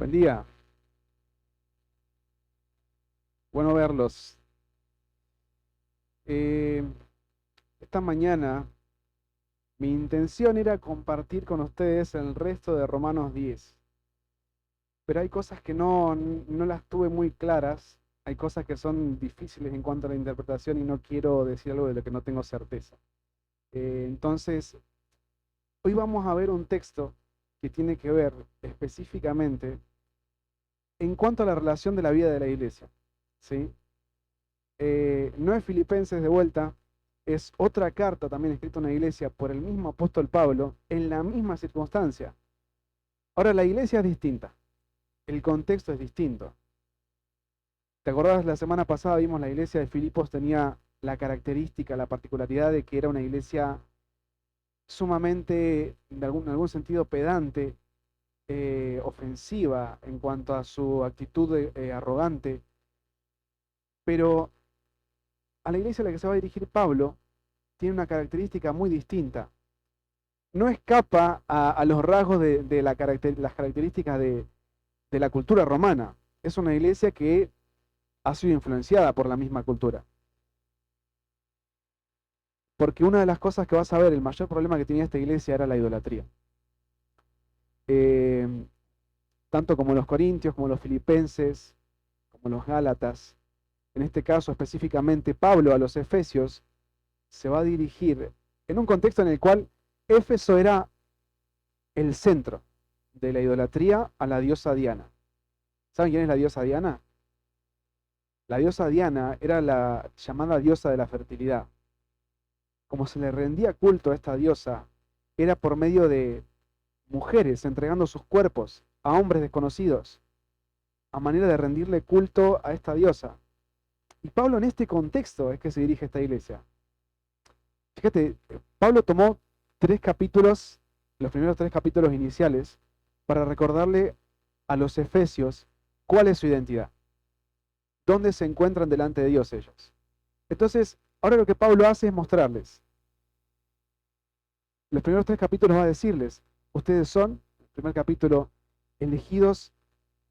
Buen día, bueno verlos. Eh, esta mañana mi intención era compartir con ustedes el resto de Romanos 10, pero hay cosas que no las tuve muy claras, hay cosas que son difíciles en cuanto a la interpretación y no quiero decir algo de lo que no tengo certeza. Entonces, hoy vamos a ver un texto que tiene que ver específicamente en cuanto a la relación de la vida de la iglesia, ¿sí? No es Filipenses de vuelta, es otra carta también escrita a una iglesia por el mismo apóstol Pablo en la misma circunstancia. Ahora la iglesia es distinta, el contexto es distinto. ¿Te acordás? La semana pasada vimos la iglesia de Filipos tenía la característica, la particularidad de que era una iglesia sumamente, en algún sentido, pedante, ofensiva en cuanto a su actitud arrogante, pero a la iglesia a la que se va a dirigir Pablo tiene una característica muy distinta. No escapa a los rasgos de las características de la cultura romana. Es una iglesia que ha sido influenciada por la misma cultura. Porque una de las cosas que vas a ver, el mayor problema que tenía esta iglesia era la idolatría. Eh, Tanto como los corintios, como los filipenses, como los gálatas. En este caso específicamente Pablo a los efesios se va a dirigir en un contexto en el cual Éfeso era el centro de la idolatría a la diosa Diana. ¿Saben quién es la diosa Diana? La diosa Diana era la llamada diosa de la fertilidad. Como se le rendía culto a esta diosa, era por medio de mujeres entregando sus cuerpos a hombres desconocidos, a manera de rendirle culto a esta diosa. Y Pablo en este contexto es que se dirige a esta iglesia. Fíjate, Pablo tomó 3 capítulos, los primeros 3 capítulos iniciales, para recordarle a los efesios cuál es su identidad, dónde se encuentran delante de Dios ellos. Entonces, ahora lo que Pablo hace es mostrarles. Los primeros 3 capítulos va a decirles, ustedes son, el primer capítulo, elegidos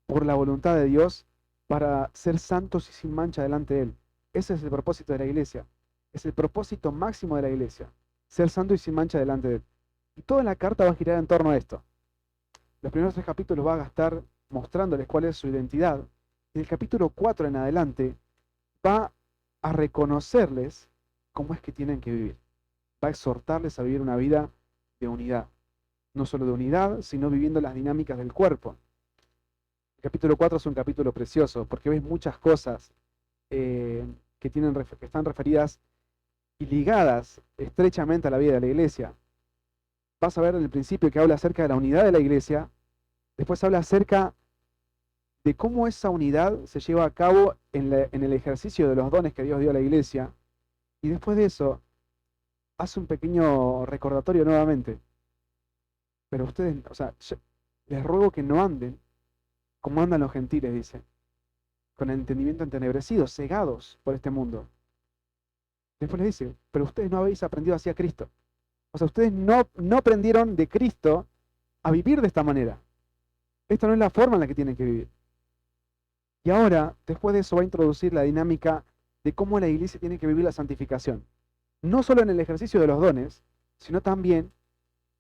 por la voluntad de Dios para ser santos y sin mancha delante de Él. Ese es el propósito de la iglesia. Es el propósito máximo de la iglesia, ser santo y sin mancha delante de Él. Y toda la carta va a girar en torno a esto. Los primeros 3 capítulos va a gastar mostrándoles cuál es su identidad. Y el capítulo 4 en adelante va a reconocerles cómo es que tienen que vivir. Va a exhortarles a vivir una vida de unidad. No solo de unidad, sino viviendo las dinámicas del cuerpo. El capítulo 4 es un capítulo precioso porque ves muchas cosas que están referidas y ligadas estrechamente a la vida de la iglesia. Vas a ver en el principio que habla acerca de la unidad de la iglesia, después habla acerca de cómo esa unidad se lleva a cabo en el ejercicio de los dones que Dios dio a la iglesia, y después de eso hace un pequeño recordatorio nuevamente. Pero ustedes, o sea, les ruego que no anden como andan los gentiles, dice, con el entendimiento entenebrecido, cegados por este mundo. Después les dice, pero ustedes no habéis aprendido así a Cristo. O sea, ustedes no aprendieron de Cristo a vivir de esta manera. Esta no es la forma en la que tienen que vivir. Y ahora, después de eso, va a introducir la dinámica de cómo la iglesia tiene que vivir la santificación. No solo en el ejercicio de los dones, sino también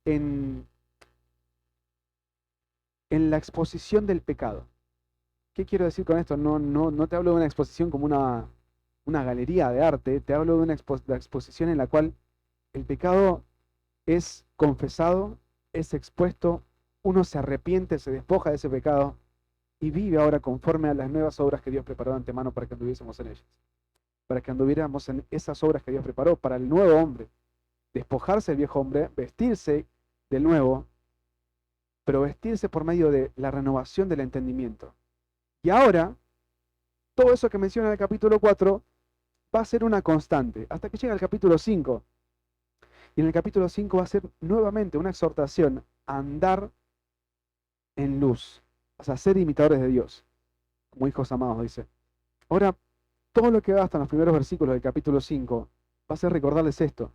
en, en la exposición del pecado. ¿Qué quiero decir con esto? No te hablo de una exposición como una galería de arte, te hablo de una exposición en la cual el pecado es confesado, es expuesto, uno se arrepiente, se despoja de ese pecado y vive ahora conforme a las nuevas obras que Dios preparó de antemano para que anduviésemos en ellas. Para que anduviéramos en esas obras que Dios preparó para el nuevo hombre. Despojarse del viejo hombre, vestirse del nuevo, pero vestirse por medio de la renovación del entendimiento. Y ahora, todo eso que menciona en el capítulo 4 va a ser una constante, hasta que llega al capítulo 5. Y en el capítulo 5 va a ser nuevamente una exhortación a andar en luz, o sea, ser imitadores de Dios, como hijos amados, dice. Ahora, todo lo que va hasta en los primeros versículos del capítulo 5 va a ser recordarles esto.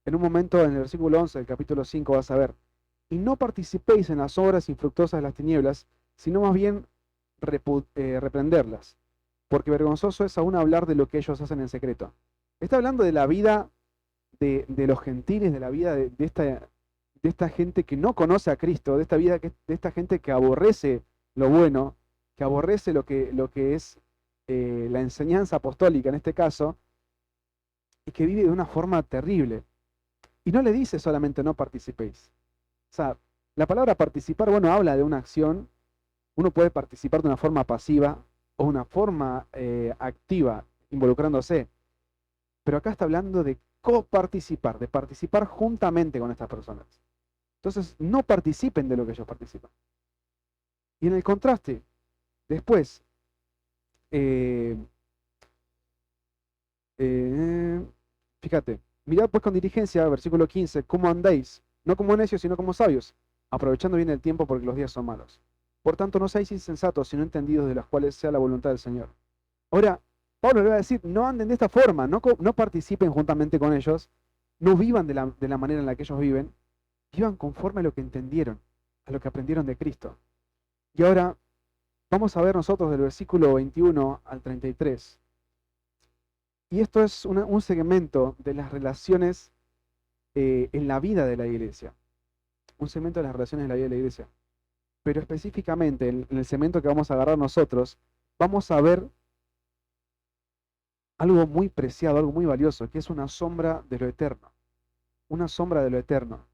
En un momento, en el versículo 11 del capítulo 5 vas a ver, y no participéis en las obras infructuosas de las tinieblas, sino más bien reprenderlas, porque vergonzoso es aún hablar de lo que ellos hacen en secreto. Está hablando de la vida de los gentiles, de la vida de esta gente que no conoce a Cristo, de esta vida, de esta gente que aborrece lo bueno, que aborrece lo que es la enseñanza apostólica en este caso, y que vive de una forma terrible. Y no le dice solamente no participéis. O sea, la palabra participar, bueno, habla de una acción. Uno puede participar de una forma pasiva o una forma activa, involucrándose. Pero acá está hablando de coparticipar, de participar juntamente con estas personas. Entonces, no participen de lo que ellos participan. Y en el contraste, después, eh, eh, fíjate, mirad pues con diligencia, versículo 15, cómo andéis, no como necios, sino como sabios, aprovechando bien el tiempo porque los días son malos. Por tanto, no seáis insensatos, sino entendidos de las cuales sea la voluntad del Señor. Ahora, Pablo le va a decir, no anden de esta forma, no participen juntamente con ellos, no vivan de la manera en la que ellos viven, vivan conforme a lo que entendieron, a lo que aprendieron de Cristo. Y ahora vamos a ver nosotros del versículo 21 al 33. Y esto es un segmento de las relaciones en la vida de la iglesia. Un segmento de las relaciones en la vida de la iglesia. Pero específicamente en el segmento que vamos a agarrar nosotros, vamos a ver algo muy preciado, algo muy valioso, que es una sombra de lo eterno. Una sombra de lo eterno.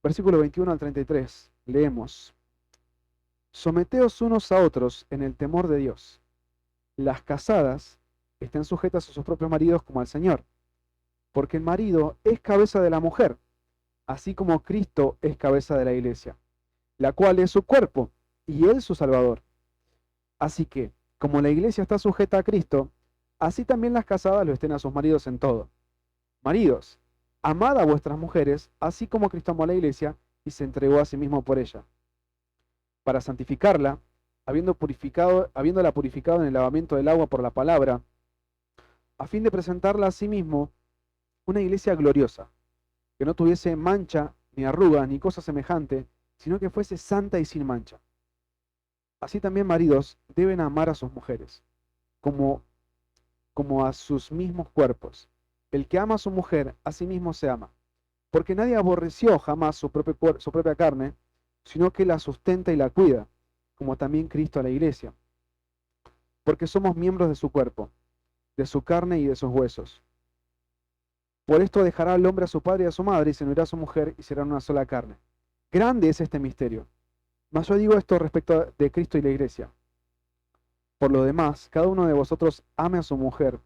Versículo 21 al 33, leemos. Someteos unos a otros en el temor de Dios. Las casadas estén sujetas a sus propios maridos como al Señor, porque el marido es cabeza de la mujer, así como Cristo es cabeza de la iglesia, la cual es su cuerpo, y él su Salvador. Así que, como la iglesia está sujeta a Cristo, así también las casadas lo estén a sus maridos en todo. Maridos, amad a vuestras mujeres, así como Cristo amó a la iglesia y se entregó a sí mismo por ella, para santificarla, habiéndola purificado en el lavamiento del agua por la palabra, a fin de presentarla a sí mismo una iglesia gloriosa, que no tuviese mancha, ni arruga, ni cosa semejante, sino que fuese santa y sin mancha. Así también maridos deben amar a sus mujeres, como, como a sus mismos cuerpos. El que ama a su mujer, a sí mismo se ama, porque nadie aborreció jamás su propia carne, sino que la sustenta y la cuida, como también Cristo a la iglesia, porque somos miembros de su cuerpo, de su carne y de sus huesos. Por esto dejará al hombre a su padre y a su madre, y se unirá a su mujer, y serán una sola carne. Grande es este misterio. Mas yo digo esto respecto de Cristo y la iglesia. Por lo demás, cada uno de vosotros ame a su mujer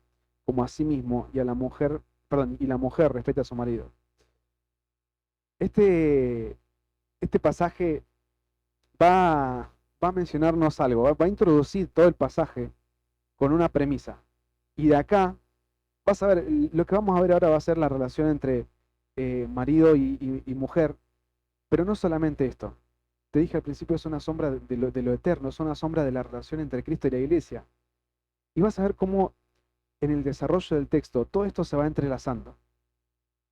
como a sí mismo, y a la mujer, perdón, y la mujer respete a su marido. Este, este pasaje va a mencionarnos algo, va a introducir todo el pasaje con una premisa. Y de acá vas a ver, lo que vamos a ver ahora va a ser la relación entre marido y mujer, pero no solamente esto. Te dije al principio, es una sombra de lo eterno, es una sombra de la relación entre Cristo y la iglesia. Y vas a ver cómo en el desarrollo del texto todo esto se va entrelazando.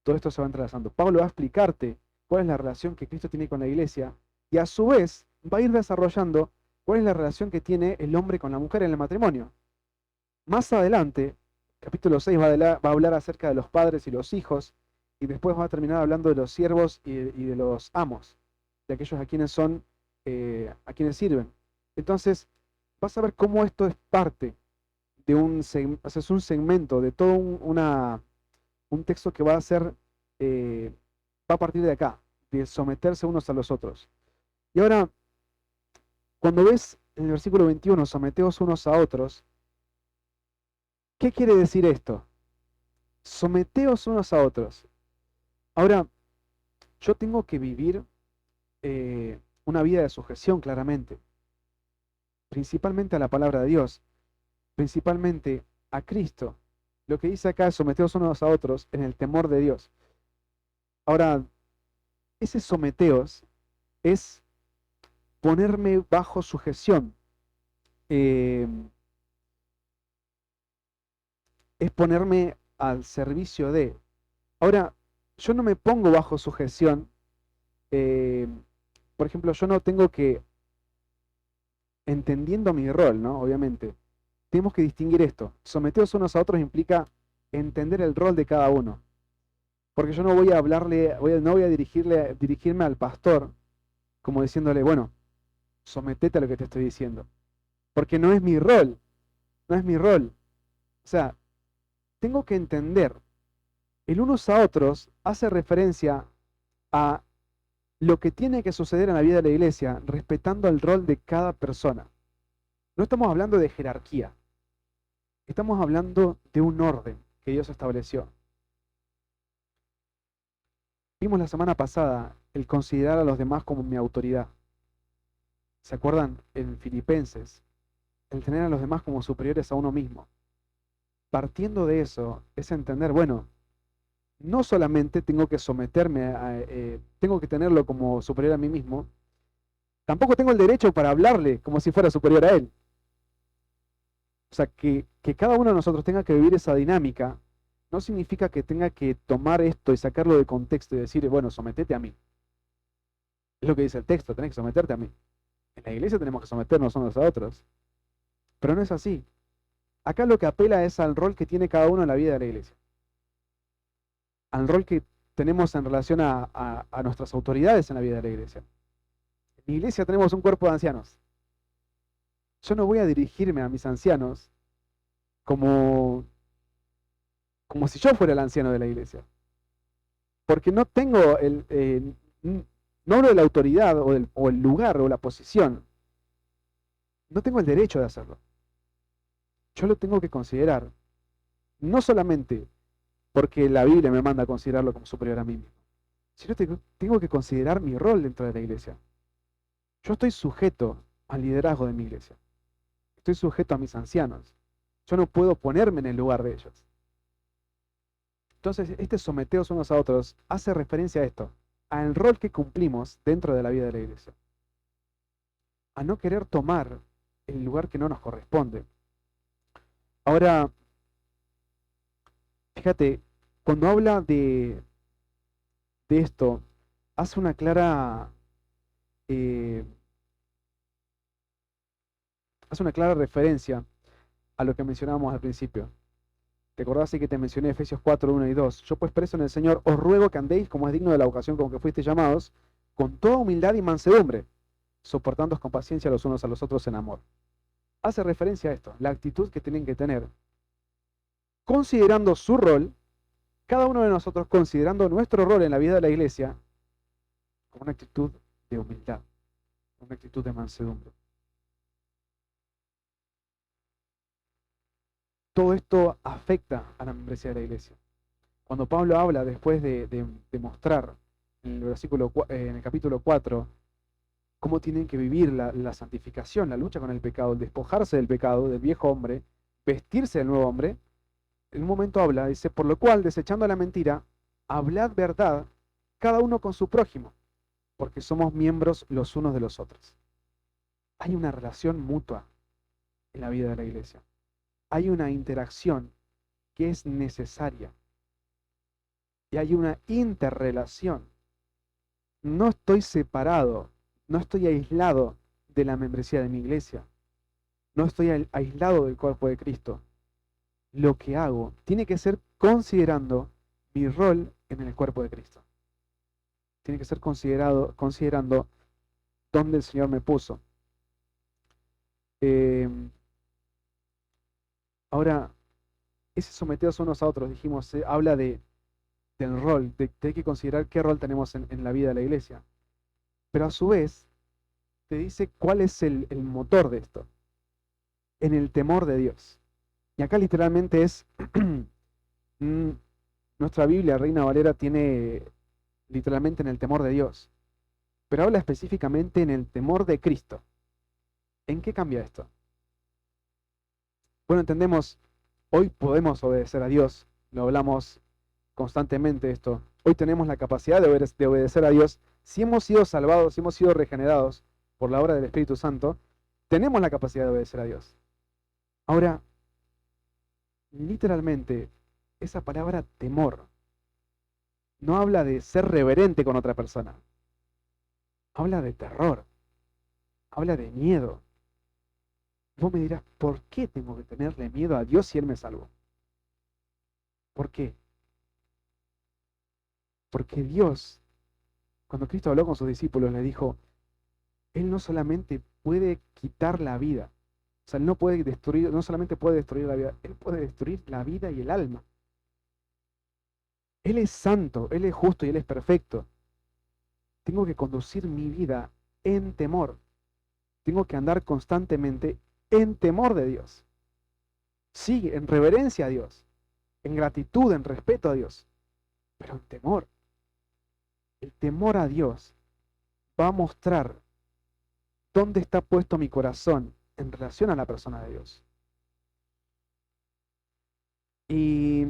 Todo esto se va entrelazando. Pablo va a explicarte cuál es la relación que Cristo tiene con la iglesia y a su vez va a ir desarrollando cuál es la relación que tiene el hombre con la mujer en el matrimonio. Más adelante, capítulo 6 va a hablar acerca de los padres y los hijos, y después va a terminar hablando de los siervos y de los amos, de aquellos a quienes son, a quienes sirven. Entonces, vas a ver cómo esto es parte de o sea, es un segmento de todo un texto que va a ser, va a partir de acá, de someterse unos a los otros. Y ahora, cuando ves en el versículo 21, someteos unos a otros, ¿qué quiere decir esto? Someteos unos a otros. Ahora, yo tengo que vivir una vida de sujeción, claramente, principalmente a la palabra de Dios, principalmente a Cristo. Lo que dice acá es someteos unos a otros en el temor de Dios. Ahora, ese someteos es ponerme bajo sujeción, eh, es ponerme al servicio de. Ahora, yo no me pongo bajo sujeción, eh, por ejemplo, yo no tengo que entendiendo mi rol, ¿no? Obviamente, tenemos que distinguir esto. Someteos unos a otros implica entender el rol de cada uno. Porque yo no voy a hablarle, no voy a dirigirme al pastor como diciéndole, bueno, sometete a lo que te estoy diciendo. Porque no es mi rol, no es mi rol. O sea, tengo que entender. El unos a otros hace referencia a lo que tiene que suceder en la vida de la iglesia, respetando el rol de cada persona. No estamos hablando de jerarquía, estamos hablando de un orden que Dios estableció. Vimos la semana pasada el considerar a los demás como mi autoridad. ¿Se acuerdan? En Filipenses, el tener a los demás como superiores a uno mismo. Partiendo de eso, es entender, bueno, no solamente tengo que tengo que tenerlo como superior a mí mismo, tampoco tengo el derecho para hablarle como si fuera superior a él. O sea, que cada uno de nosotros tenga que vivir esa dinámica, no significa que tenga que tomar esto y sacarlo de contexto y decir, bueno, sometete a mí. Es lo que dice el texto, tenés que someterte a mí. En la iglesia tenemos que someternos unos a otros. Pero no es así. Acá lo que apela es al rol que tiene cada uno en la vida de la iglesia. Al rol que tenemos en relación a nuestras autoridades en la vida de la iglesia. En mi iglesia tenemos un cuerpo de ancianos. Yo no voy a dirigirme a mis ancianos como, como si yo fuera el anciano de la iglesia. Porque no tengo no hablo de la autoridad o el lugar o la posición. No tengo el derecho de hacerlo. Yo lo tengo que considerar. No solamente porque la Biblia me manda a considerarlo como superior a mí mismo, sino que tengo que considerar mi rol dentro de la iglesia. Yo estoy sujeto al liderazgo de mi iglesia. Estoy sujeto a mis ancianos. Yo no puedo ponerme en el lugar de ellos. Entonces, este someteos unos a otros hace referencia a esto, al rol que cumplimos dentro de la vida de la iglesia. A no querer tomar el lugar que no nos corresponde. Ahora, fíjate, cuando habla de esto, hace una eh, hace una clara referencia a lo que mencionábamos al principio. ¿Te acordás que te mencioné Efesios 4, 1 y 2? Yo pues preso en el Señor, os ruego que andéis como es digno de la vocación con que fuisteis llamados, con toda humildad y mansedumbre, soportándoos con paciencia los unos a los otros en amor. Hace referencia a esto, la actitud que tienen que tener, considerando su rol, cada uno de nosotros considerando nuestro rol en la vida de la iglesia, como una actitud de humildad, una actitud de mansedumbre. Todo esto afecta a la membresía de la iglesia. Cuando Pablo habla después de mostrar en en el capítulo 4 cómo tienen que vivir la santificación, la lucha con el pecado, el despojarse del pecado, del viejo hombre, vestirse del nuevo hombre, en un momento habla, dice, por lo cual, desechando la mentira, hablad verdad, cada uno con su prójimo, porque somos miembros los unos de los otros. Hay una relación mutua en la vida de la iglesia. Hay una interacción que es necesaria. Y hay una interrelación. No estoy separado, no estoy aislado de la membresía de mi iglesia. No estoy aislado del cuerpo de Cristo. Lo que hago tiene que ser considerando mi rol en el cuerpo de Cristo. Tiene que ser considerando dónde el Señor me puso. Ahora, ese someteos unos a otros, dijimos, habla del rol, de hay que considerar qué rol tenemos en la vida de la iglesia. Pero a su vez, te dice cuál es el motor de esto. En el temor de Dios. Y acá literalmente es, nuestra Biblia, Reina Valera, tiene literalmente en el temor de Dios. Pero habla específicamente en el temor de Cristo. ¿En qué cambia esto? Bueno, entendemos, hoy podemos obedecer a Dios, lo hablamos constantemente esto. Hoy tenemos la capacidad de obedecer a Dios. Si hemos sido salvados, si hemos sido regenerados por la obra del Espíritu Santo, tenemos la capacidad de obedecer a Dios. Ahora, literalmente, esa palabra temor no habla de ser reverente con otra persona. Habla de terror. Habla de miedo. Vos me dirás, ¿por qué tengo que tenerle miedo a Dios si Él me salvó? ¿Por qué? Porque Dios, cuando Cristo habló con sus discípulos, le dijo, Él no solamente puede quitar la vida, o sea, Él no puede destruir, no solamente puede destruir la vida, Él puede destruir la vida y el alma. Él es santo, Él es justo y Él es perfecto. Tengo que conducir mi vida en temor. Tengo que andar constantemente en temor de Dios. Sí, en reverencia a Dios, en gratitud, en respeto a Dios, pero en temor. El temor a Dios va a mostrar dónde está puesto mi corazón en relación a la persona de Dios. ¿Y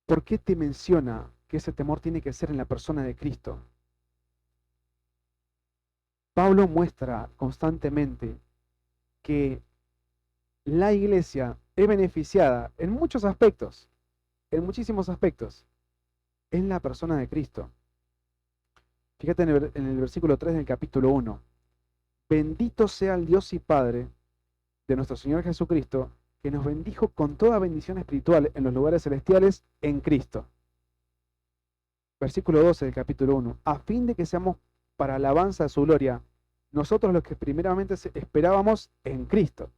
por qué te menciona que ese temor tiene que ser en la persona de Cristo? Pablo muestra constantemente que la iglesia es beneficiada en muchos aspectos, en muchísimos aspectos, en la persona de Cristo. Fíjate en el versículo 3 del capítulo 1. Bendito sea el Dios y Padre de nuestro Señor Jesucristo, que nos bendijo con toda bendición espiritual en los lugares celestiales en Cristo. Versículo 12 del capítulo 1. A fin de que seamos para alabanza de su gloria, nosotros los que primeramente esperábamos en Cristo.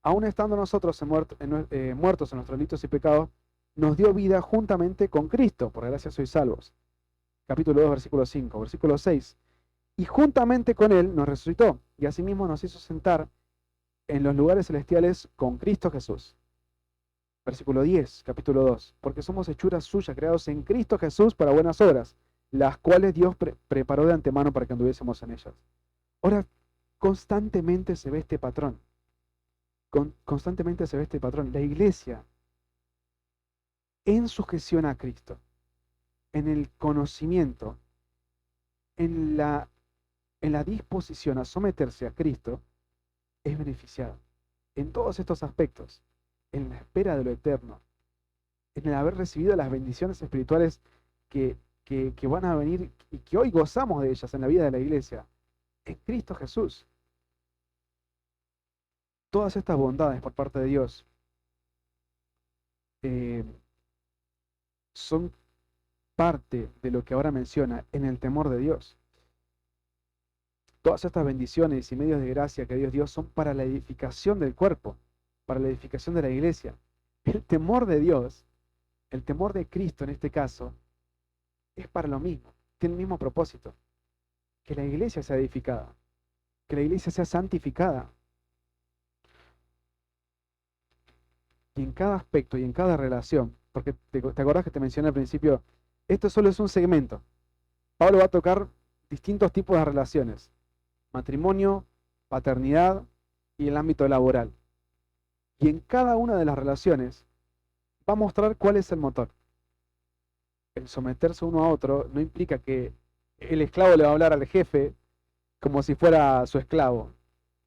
Aún estando nosotros muertos en nuestros delitos y pecados, nos dio vida juntamente con Cristo. Por gracia sois salvos. Capítulo 2, versículo 5. Versículo 6. Y juntamente con Él nos resucitó, y asimismo nos hizo sentar en los lugares celestiales con Cristo Jesús. Versículo 10, capítulo 2. Porque somos hechuras suyas, creados en Cristo Jesús para buenas obras, las cuales Dios preparó de antemano para que anduviésemos en ellas. Ahora, constantemente se ve este patrón. Constantemente se ve este patrón. La iglesia, en sujeción a Cristo, en el conocimiento, en la disposición a someterse a Cristo, es beneficiada. En todos estos aspectos, en la espera de lo eterno, en el haber recibido las bendiciones espirituales que van a venir y que hoy gozamos de ellas en la vida de la iglesia, en Cristo Jesús. Todas estas bondades por parte de Dios eh, son parte de lo que ahora menciona en el temor de Dios. Todas estas bendiciones y medios de gracia que Dios dio son para la edificación del cuerpo, para la edificación de la iglesia. El temor de Dios, el temor de Cristo en este caso, es para lo mismo, tiene el mismo propósito, que la iglesia sea edificada, que la iglesia sea santificada. Y en cada aspecto y en cada relación, porque te acordás que te mencioné al principio, esto solo es un segmento. Pablo va a tocar distintos tipos de relaciones: matrimonio, paternidad y el ámbito laboral. Y en cada una de las relaciones va a mostrar cuál es el motor. El someterse uno a otro no implica que el esclavo le va a hablar al jefe como si fuera su esclavo.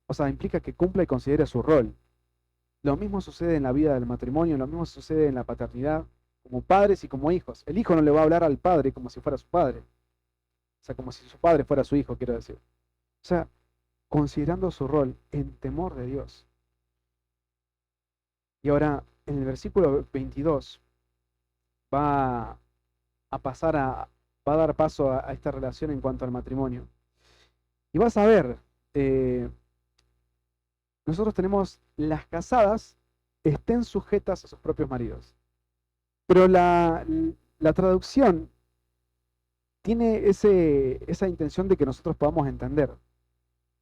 O sea, implica que cumpla y considere su rol. Lo mismo sucede en la vida del matrimonio, lo mismo sucede en la paternidad, como padres y como hijos. El hijo no le va a hablar al padre como si fuera su padre. O sea, como si su padre fuera su hijo, quiero decir. O sea, considerando su rol en temor de Dios. Y ahora, en el versículo 22, va a pasar va a dar paso a esta relación en cuanto al matrimonio. Y vas a ver, nosotros tenemos las casadas estén sujetas a sus propios maridos. Pero la traducción tiene esa intención de que nosotros podamos entender.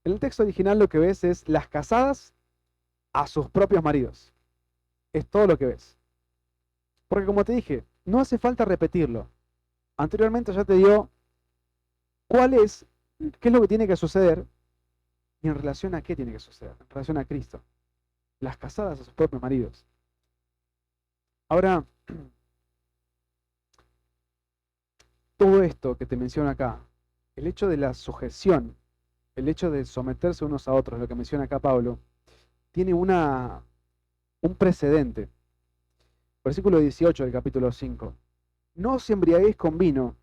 En el texto original lo que ves es las casadas a sus propios maridos. Es todo lo que ves. Porque como te dije, no hace falta repetirlo. Anteriormente ya te dio qué es lo que tiene que suceder y en relación a qué tiene que suceder, en relación a Cristo. Las casadas a sus propios maridos. Ahora, todo esto que te menciono acá, el hecho de la sujeción, el hecho de someterse unos a otros, lo que menciona acá Pablo, tiene un precedente. Versículo 18 del capítulo 5. No os embriaguéis con vino,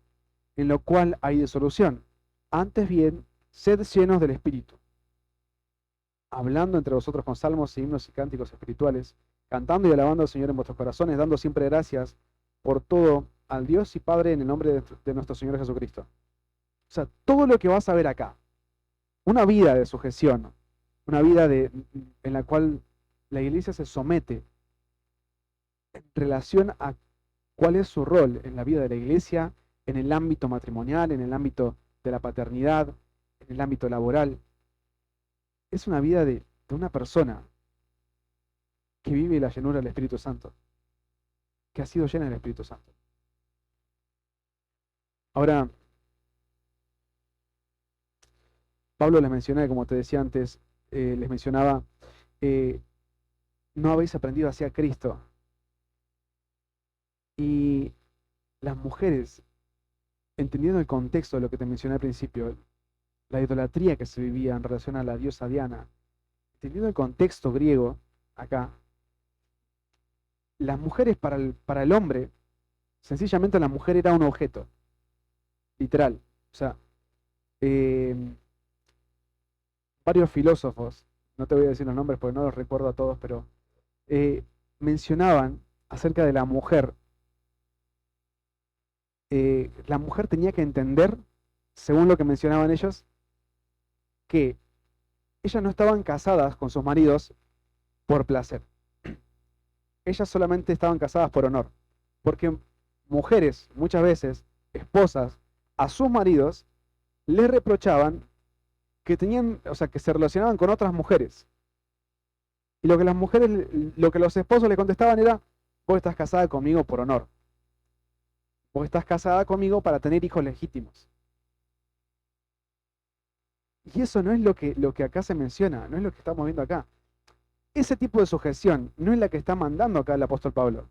en lo cual hay disolución. Antes bien, sed llenos del Espíritu, hablando entre vosotros con salmos, himnos y cánticos espirituales, cantando y alabando al Señor en vuestros corazones, dando siempre gracias por todo al Dios y Padre en el nombre de nuestro Señor Jesucristo. O sea, todo lo que vas a ver acá, una vida de sujeción, una vida en la cual la iglesia se somete en relación a cuál es su rol en la vida de la iglesia, en el ámbito matrimonial, en el ámbito de la paternidad, en el ámbito laboral. Es una vida de una persona que vive la llenura del Espíritu Santo, que ha sido llena del Espíritu Santo. Ahora, Pablo les mencionaba, como te decía antes, les mencionaba, no habéis aprendido hacia Cristo. Y las mujeres, entendiendo el contexto de lo que te mencioné al principio, la idolatría que se vivía en relación a la diosa Diana, entendiendo el contexto griego acá, las mujeres para el hombre, sencillamente la mujer era un objeto, literal. O sea, varios filósofos, no te voy a decir los nombres porque no los recuerdo a todos, pero mencionaban acerca de la mujer. La mujer tenía que entender, según lo que mencionaban ellos, que ellas no estaban casadas con sus maridos por placer. Ellas solamente estaban casadas por honor. Porque mujeres, muchas veces, esposas, a sus maridos, les reprochaban que tenían, o sea, que se relacionaban con otras mujeres. Y lo que las mujeres, lo que los esposos le contestaban era, vos estás casada conmigo por honor. Vos estás casada conmigo para tener hijos legítimos. Y eso no es lo que acá se menciona, no es lo que estamos viendo acá. Ese tipo de sujeción no es la que está mandando acá el apóstol Pablo.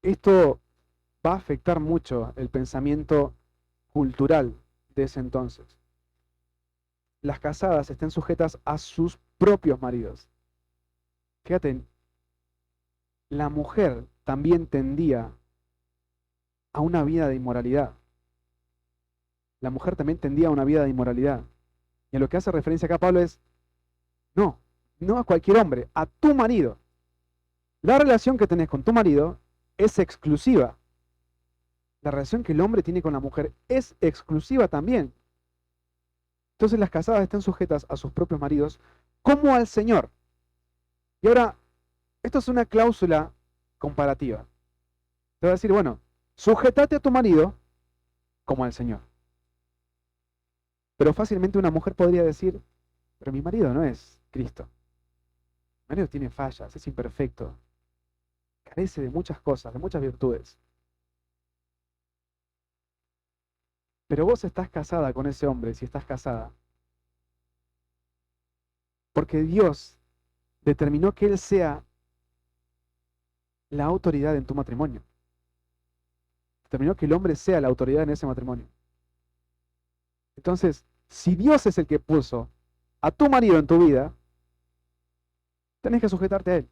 Esto va a afectar mucho el pensamiento cultural de ese entonces. Las casadas estén sujetas a sus propios maridos. Fíjate, la mujer también tendía a una vida de inmoralidad. La mujer también tendía a una vida de inmoralidad. Y a lo que hace referencia acá Pablo es, no a cualquier hombre, a tu marido. La relación que tenés con tu marido es exclusiva. La relación que el hombre tiene con la mujer es exclusiva también. Entonces las casadas están sujetas a sus propios maridos como al Señor. Y ahora, esto es una cláusula comparativa. Te va a decir, bueno, sujétate a tu marido como al Señor. Pero fácilmente una mujer podría decir, pero mi marido no es Cristo. Mi marido tiene fallas, es imperfecto, carece de muchas cosas, de muchas virtudes. Pero vos estás casada con ese hombre, si estás casada, porque Dios determinó que Él sea la autoridad en tu matrimonio. Determinó que el hombre sea la autoridad en ese matrimonio. Entonces, si Dios es el que puso a tu marido en tu vida, tenés que sujetarte a él.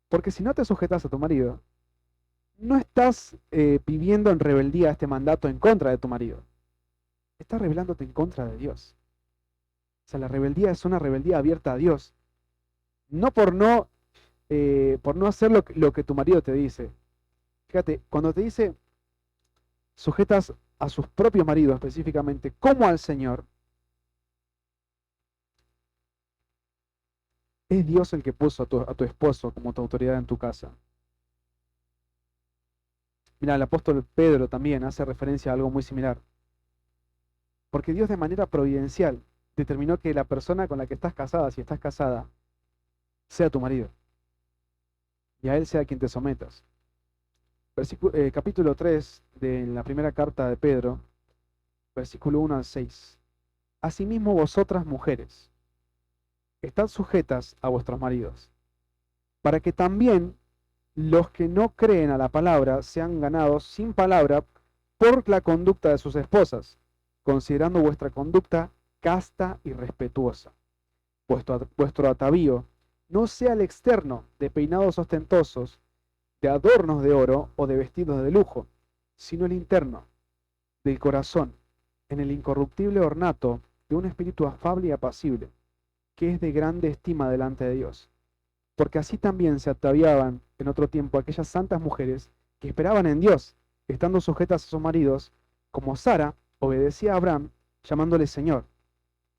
Porque si no te sujetas a tu marido, no estás viviendo en rebeldía este mandato en contra de tu marido. Estás rebelándote en contra de Dios. O sea, la rebeldía es una rebeldía abierta a Dios. No por no hacer lo que tu marido te dice. Fíjate, cuando te dice sujetas a sus propios maridos específicamente, como al Señor, es Dios el que puso a tu esposo como tu autoridad en tu casa. Mira, el apóstol Pedro también hace referencia a algo muy similar. Porque Dios de manera providencial determinó que la persona con la que estás casada, si estás casada, sea tu marido. Y a él sea quien te sometas. Capítulo 3 de la primera carta de Pedro, versículo 1 al 6. Asimismo vosotras mujeres, estad sujetas a vuestros maridos, para que también los que no creen a la palabra sean ganados sin palabra por la conducta de sus esposas, considerando vuestra conducta casta y respetuosa. Vuestro atavío no sea el externo de peinados ostentosos, de adornos de oro o de vestidos de lujo, sino el interno, del corazón en el incorruptible ornato de un espíritu afable y apacible, que es de grande estima delante de Dios. Porque así también se ataviaban en otro tiempo aquellas santas mujeres que esperaban en Dios, estando sujetas a sus maridos, como Sara obedecía a Abraham, llamándole Señor,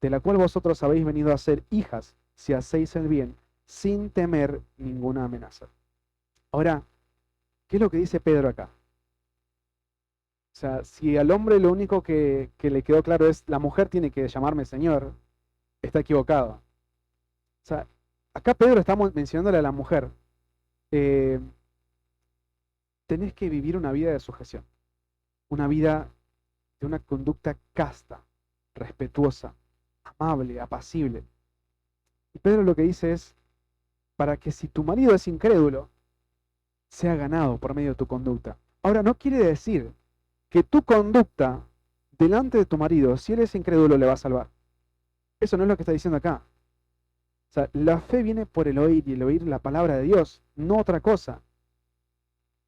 de la cual vosotros habéis venido a ser hijas, si hacéis el bien, sin temer ninguna amenaza. Ahora, ¿qué es lo que dice Pedro acá? O sea, si al hombre lo único que le quedó claro es la mujer tiene que llamarme Señor, está equivocado. O sea, acá Pedro está mencionándole a la mujer, eh, tenés que vivir una vida de sujeción, una vida de una conducta casta, respetuosa, amable, apacible. Y Pedro lo que dice es, para que si tu marido es incrédulo, sea ganado por medio de tu conducta. Ahora, no quiere decir que tu conducta delante de tu marido, si él es incrédulo, le va a salvar. Eso no es lo que está diciendo acá. O sea, la fe viene por el oír y el oír la palabra de Dios, no otra cosa.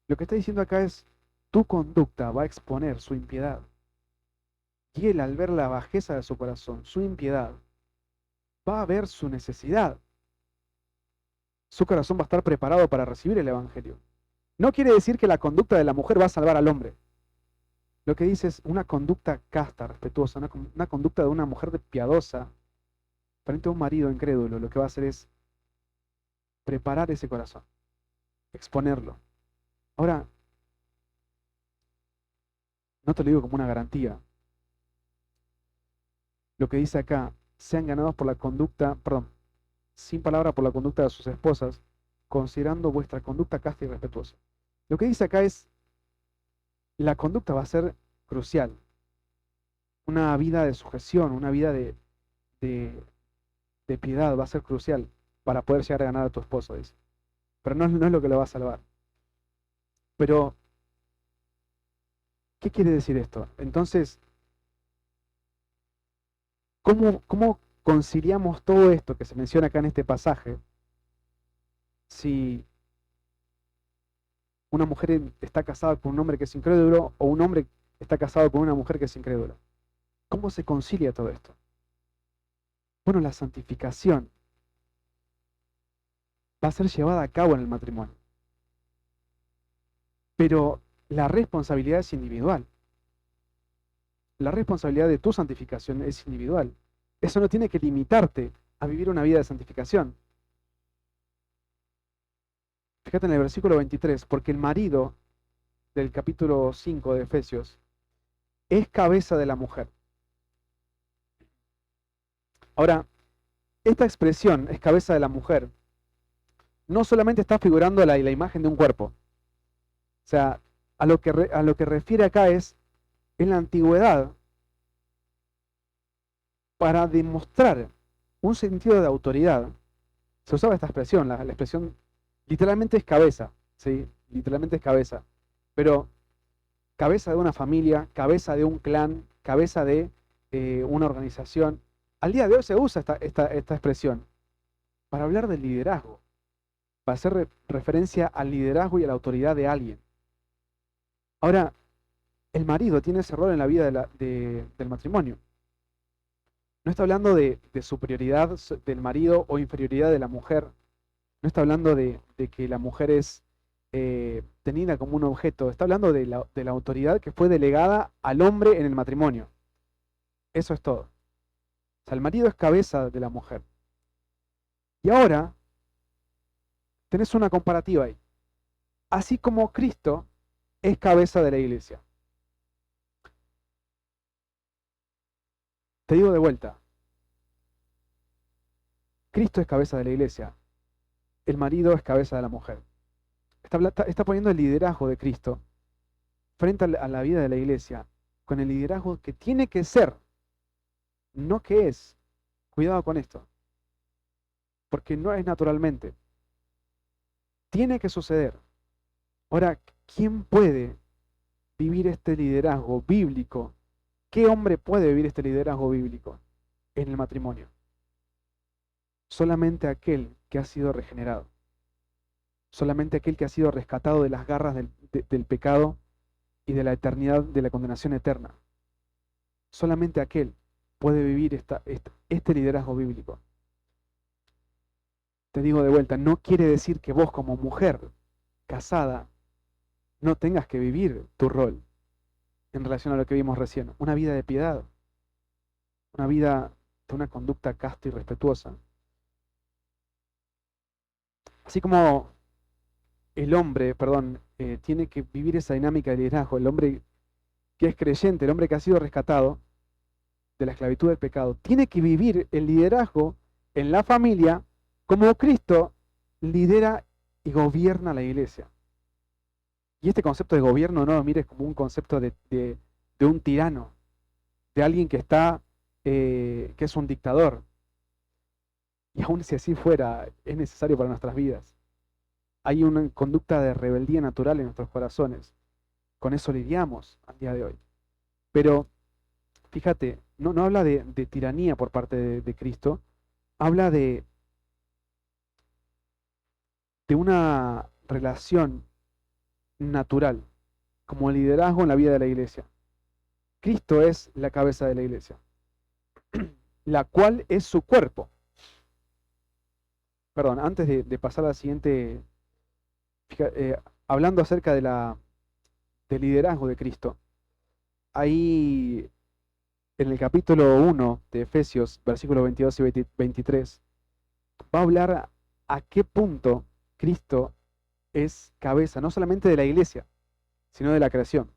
Lo que está diciendo acá es, tu conducta va a exponer su impiedad. Y él, al ver la bajeza de su corazón, su impiedad, va a ver su necesidad. Su corazón va a estar preparado para recibir el Evangelio. No quiere decir que la conducta de la mujer va a salvar al hombre. Lo que dice es una conducta casta, respetuosa, una conducta de una mujer piadosa frente a un marido incrédulo. Lo que va a hacer es preparar ese corazón, exponerlo. Ahora, no te lo digo como una garantía. Lo que dice acá, sean ganados por la conducta, perdón, sin palabra por la conducta de sus esposas, considerando vuestra conducta casta y respetuosa. Lo que dice acá es, la conducta va a ser crucial. Una vida de sujeción, una vida de, de piedad va a ser crucial para poder llegar a ganar a tu esposo, dice. Pero no es lo que lo va a salvar. Pero, ¿qué quiere decir esto? Entonces, ¿cómo conciliamos todo esto que se menciona acá en este pasaje si una mujer está casada con un hombre que es incrédulo o un hombre está casado con una mujer que es incrédula? ¿Cómo se concilia todo esto? Bueno, la santificación va a ser llevada a cabo en el matrimonio, pero la responsabilidad es individual. La responsabilidad de tu santificación es individual. Eso no tiene que limitarte a vivir una vida de santificación. Fíjate en el versículo 23, porque el marido del capítulo 5 de Efesios es cabeza de la mujer. Ahora, esta expresión es cabeza de la mujer. No solamente está figurando la imagen de un cuerpo. O sea, a lo que refiere acá es, en la antigüedad, para demostrar un sentido de autoridad, se usaba esta expresión, la expresión literalmente es cabeza, ¿sí? Literalmente es cabeza. Pero cabeza de una familia, cabeza de un clan, cabeza de una organización. Al día de hoy se usa esta expresión para hablar del liderazgo, para hacer referencia al liderazgo y a la autoridad de alguien. Ahora, el marido tiene ese rol en la vida del matrimonio. No está hablando de superioridad del marido o inferioridad de la mujer. No está hablando de que la mujer es tenida como un objeto. Está hablando de la autoridad que fue delegada al hombre en el matrimonio. Eso es todo. O sea, el marido es cabeza de la mujer. Y ahora tenés una comparativa ahí. Así como Cristo es cabeza de la iglesia. Te digo de vuelta. Cristo es cabeza de la iglesia. El marido es cabeza de la mujer. Está poniendo el liderazgo de Cristo frente a la vida de la iglesia con el liderazgo que tiene que ser, no que es. Cuidado con esto. Porque no es naturalmente. Tiene que suceder. Ahora, ¿quién puede vivir este liderazgo bíblico? ¿Qué hombre puede vivir este liderazgo bíblico en el matrimonio? Solamente aquel que ha sido regenerado. Solamente aquel que ha sido rescatado de las garras del pecado y de la eternidad, de la condenación eterna. Solamente aquel puede vivir este liderazgo bíblico. Te digo de vuelta, no quiere decir que vos como mujer casada no tengas que vivir tu rol en relación a lo que vimos recién. Una vida de piedad, una vida de una conducta casta y respetuosa. Así como el hombre, tiene que vivir esa dinámica de liderazgo, el hombre que es creyente, el hombre que ha sido rescatado de la esclavitud del pecado, tiene que vivir el liderazgo en la familia como Cristo lidera y gobierna la iglesia. Y este concepto de gobierno no lo mires como un concepto de un tirano, de alguien que está, que es un dictador. Y aún si así fuera, es necesario para nuestras vidas. Hay una conducta de rebeldía natural en nuestros corazones. Con eso lidiamos al día de hoy. Pero fíjate, no habla de tiranía por parte de Cristo, habla de una relación natural, como liderazgo en la vida de la iglesia. Cristo es la cabeza de la iglesia, la cual es su cuerpo. Perdón, antes de pasar a la siguiente, hablando acerca del liderazgo de Cristo, ahí en el capítulo 1 de Efesios, versículos 22 y 23, va a hablar a qué punto Cristo es cabeza, no solamente de la iglesia, sino de la creación.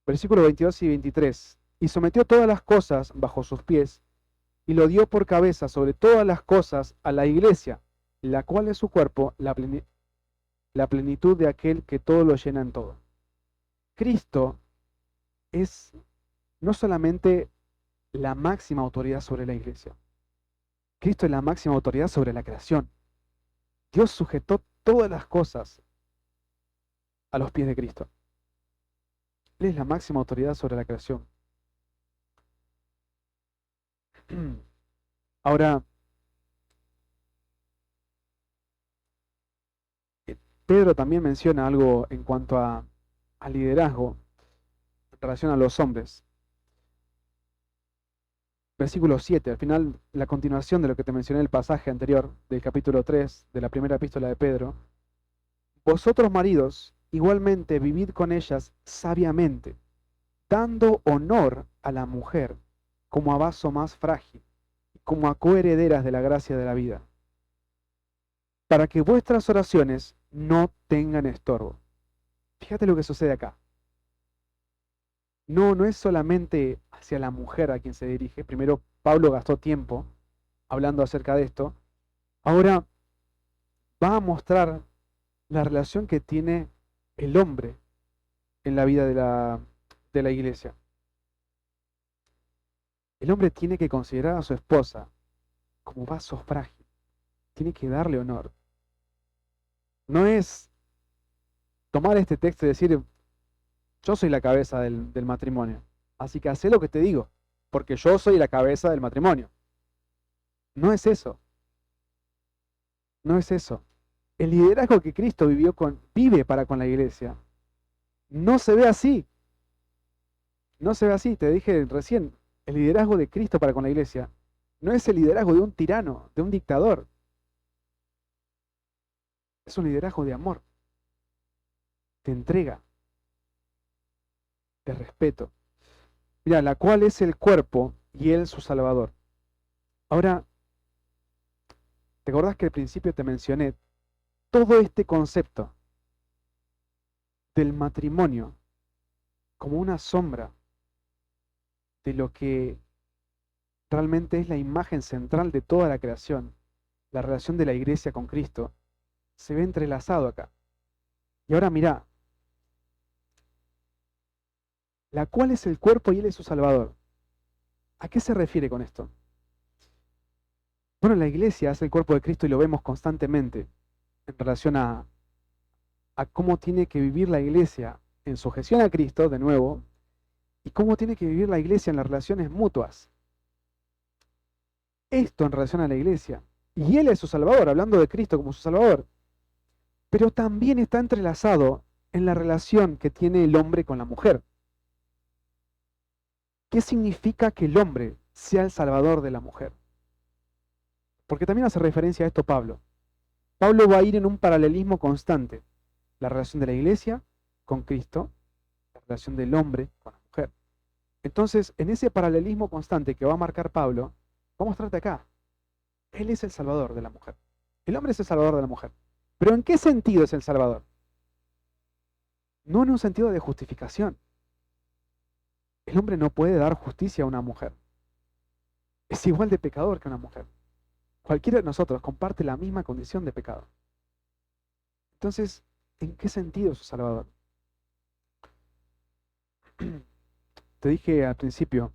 Versículos 22 y 23. Y sometió todas las cosas bajo sus pies, y lo dio por cabeza sobre todas las cosas a la iglesia, la cual es su cuerpo, la plenitud de aquel que todo lo llena en todo. Cristo es no solamente la máxima autoridad sobre la iglesia, Cristo es la máxima autoridad sobre la creación. Dios sujetó todas las cosas a los pies de Cristo. Él es la máxima autoridad sobre la creación. Ahora, Pedro también menciona algo en cuanto al liderazgo en relación a los hombres. Versículo 7, al final, la continuación de lo que te mencioné en el pasaje anterior, del capítulo 3, de la primera epístola de Pedro. Vosotros maridos, igualmente vivid con ellas sabiamente, dando honor a la mujer como a vaso más frágil, como a coherederas de la gracia de la vida, para que vuestras oraciones no tengan estorbo. Fíjate lo que sucede acá. No es solamente hacia la mujer a quien se dirige. Primero, Pablo gastó tiempo hablando acerca de esto. Ahora va a mostrar la relación que tiene el hombre en la vida de la iglesia. El hombre tiene que considerar a su esposa como vaso frágil. Tiene que darle honor. No es tomar este texto y decir, yo soy la cabeza del matrimonio, así que haz lo que te digo, porque yo soy la cabeza del matrimonio. No es eso. No es eso. El liderazgo que Cristo vive para con la iglesia no se ve así. No se ve así. Te dije recién, el liderazgo de Cristo para con la iglesia no es el liderazgo de un tirano, de un dictador. Es un liderazgo de amor, de entrega, de respeto. Mira, la cual es el cuerpo y él su salvador. Ahora, ¿te acordás que al principio te mencioné todo este concepto del matrimonio como una sombra de lo que realmente es la imagen central de toda la creación? La relación de la iglesia con Cristo se ve entrelazado acá. Y ahora mirá, la cual es el cuerpo y él es su salvador. ¿A qué se refiere con esto? Bueno, la iglesia es el cuerpo de Cristo y lo vemos constantemente en relación a cómo tiene que vivir la iglesia en sujeción a Cristo, de nuevo, y cómo tiene que vivir la iglesia en las relaciones mutuas. Esto en relación a la iglesia. Y Él es su Salvador, hablando de Cristo como su Salvador. Pero también está entrelazado en la relación que tiene el hombre con la mujer. ¿qué significa que el hombre sea el salvador de la mujer? Porque también hace referencia a esto Pablo. Pablo va a ir en un paralelismo constante. La relación de la iglesia con Cristo, la relación del hombre con la mujer. Entonces, en ese paralelismo constante que va a marcar Pablo, va a mostrarte acá. Él es el salvador de la mujer. El hombre es el salvador de la mujer. ¿Pero en qué sentido es el salvador? No en un sentido de justificación. El hombre no puede dar justicia a una mujer. Es igual de pecador que una mujer. Cualquiera de nosotros comparte la misma condición de pecado. Entonces, ¿en qué sentido es su salvador? Te dije al principio,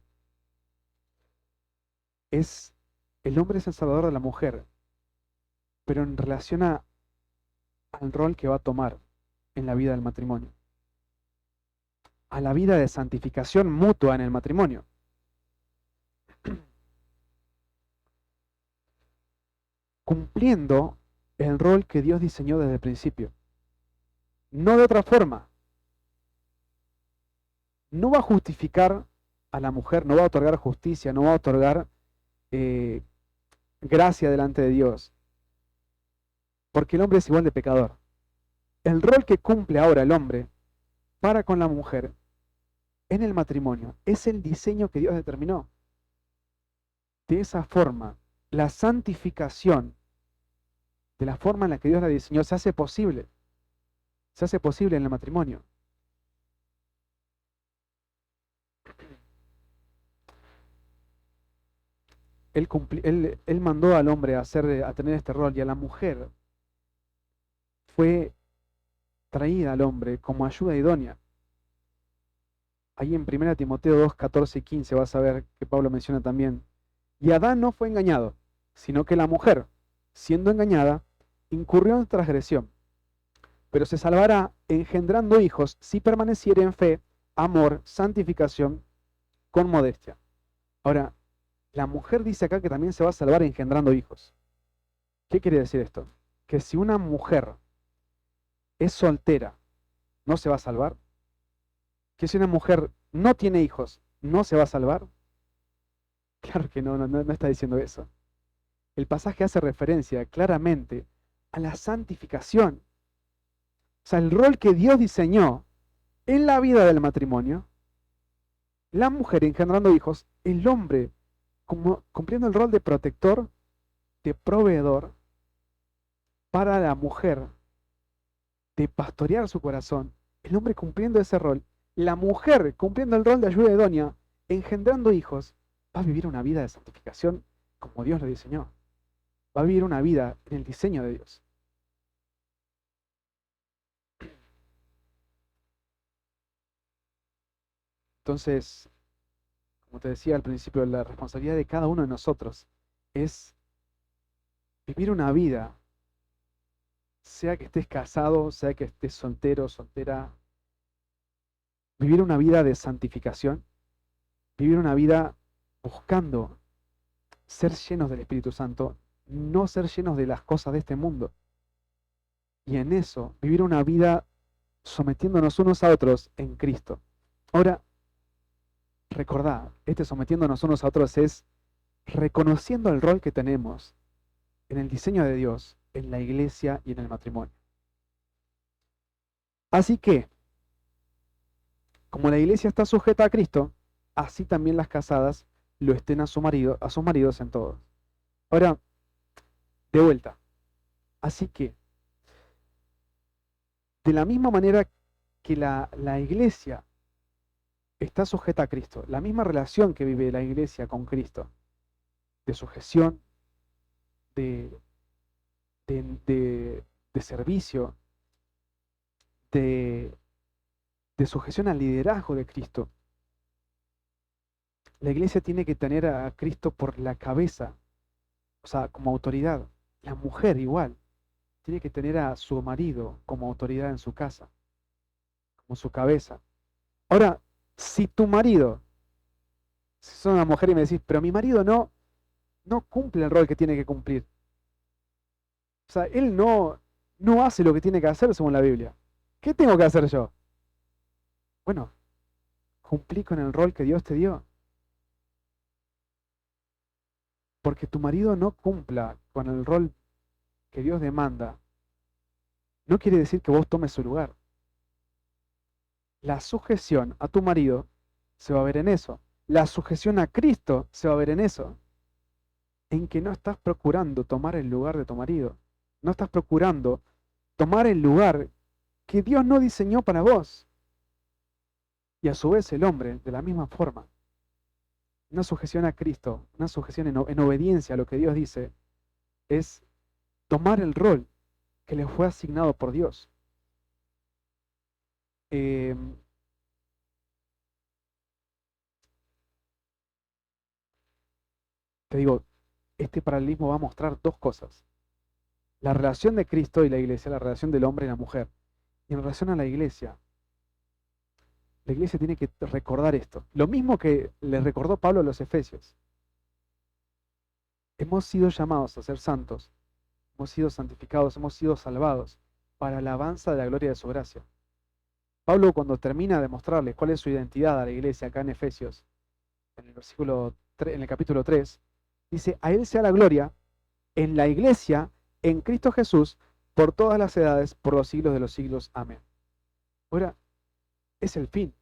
el hombre es el salvador de la mujer, pero en relación al rol que va a tomar en la vida del matrimonio, a la vida de santificación mutua en el matrimonio. Cumpliendo el rol que Dios diseñó desde el principio. No de otra forma. No va a justificar a la mujer, no va a otorgar justicia, no va a otorgar gracia delante de Dios. Porque el hombre es igual de pecador. El rol que cumple ahora el hombre para con la mujer en el matrimonio es el diseño que Dios determinó. De esa forma, la santificación, de la forma en la que Dios la diseñó, se hace posible. Se hace posible en el matrimonio. Él mandó al hombre a tener este rol, y a la mujer fue traída al hombre como ayuda idónea. Ahí en 1 Timoteo 2, 14 y 15 vas a ver que Pablo menciona también. Y Adán no fue engañado, sino que la mujer, siendo engañada, incurrió en transgresión. Pero se salvará engendrando hijos si permaneciere en fe, amor, santificación, con modestia. Ahora, la mujer dice acá que también se va a salvar engendrando hijos. ¿Qué quiere decir esto? Que si una mujer es soltera, ¿no se va a salvar? Que si una mujer no tiene hijos, ¿no se va a salvar? Claro que no está diciendo eso. El pasaje hace referencia claramente a la santificación. O sea, el rol que Dios diseñó en la vida del matrimonio, la mujer engendrando hijos, el hombre cumpliendo el rol de protector, de proveedor para la mujer, de pastorear su corazón, el hombre cumpliendo ese rol, la mujer cumpliendo el rol de ayuda idónea, engendrando hijos, va a vivir una vida de santificación como Dios lo diseñó. Va a vivir una vida en el diseño de Dios. Entonces, como te decía al principio, la responsabilidad de cada uno de nosotros es vivir una vida, sea que estés casado, sea que estés soltero, soltera, vivir una vida de santificación, vivir una vida buscando ser llenos del Espíritu Santo, no ser llenos de las cosas de este mundo. Y en eso, vivir una vida sometiéndonos unos a otros en Cristo. Ahora, recordad, sometiéndonos unos a otros es reconociendo el rol que tenemos en el diseño de Dios, en la iglesia y en el matrimonio. Así que, como la iglesia está sujeta a Cristo, así también las casadas lo estén a sus maridos en todo. Ahora, de vuelta. Así que, de la misma manera que la iglesia está sujeta a Cristo, la misma relación que vive la iglesia con Cristo, de sujeción, de servicio, de sujeción al liderazgo de Cristo. La iglesia tiene que tener a Cristo por la cabeza, o sea, como autoridad. La mujer igual, tiene que tener a su marido como autoridad en su casa, como su cabeza. Ahora, si tu marido, si sos una mujer y me decís, pero mi marido no cumple el rol que tiene que cumplir. O sea, él no hace lo que tiene que hacer según la Biblia. ¿Qué tengo que hacer yo? Bueno, cumplí con el rol que Dios te dio. porque tu marido no cumpla con el rol que Dios demanda, no quiere decir que vos tomes su lugar. La sujeción a tu marido se va a ver en eso. La sujeción a Cristo se va a ver en eso. En que no estás procurando tomar el lugar de tu marido. No estás procurando tomar el lugar que Dios no diseñó para vos. Y a su vez el hombre, de la misma forma. Una sujeción a Cristo, una sujeción en obediencia a lo que Dios dice, es tomar el rol que le fue asignado por Dios. Eh, Te digo, este paralelismo va a mostrar dos cosas. La relación de Cristo y la iglesia, la relación del hombre y la mujer. Y en relación a la iglesia tiene que recordar esto. Lo mismo que le recordó Pablo a los Efesios. Hemos sido llamados a ser santos, hemos sido santificados, hemos sido salvados para la alabanza de la gloria de su gracia. Pablo, cuando termina de mostrarles cuál es su identidad a la iglesia acá en Efesios, en el en el capítulo 3, dice: a él sea la gloria en la iglesia, en Cristo Jesús, por todas las edades, por los siglos de los siglos. Amén. Ahora, es el fin,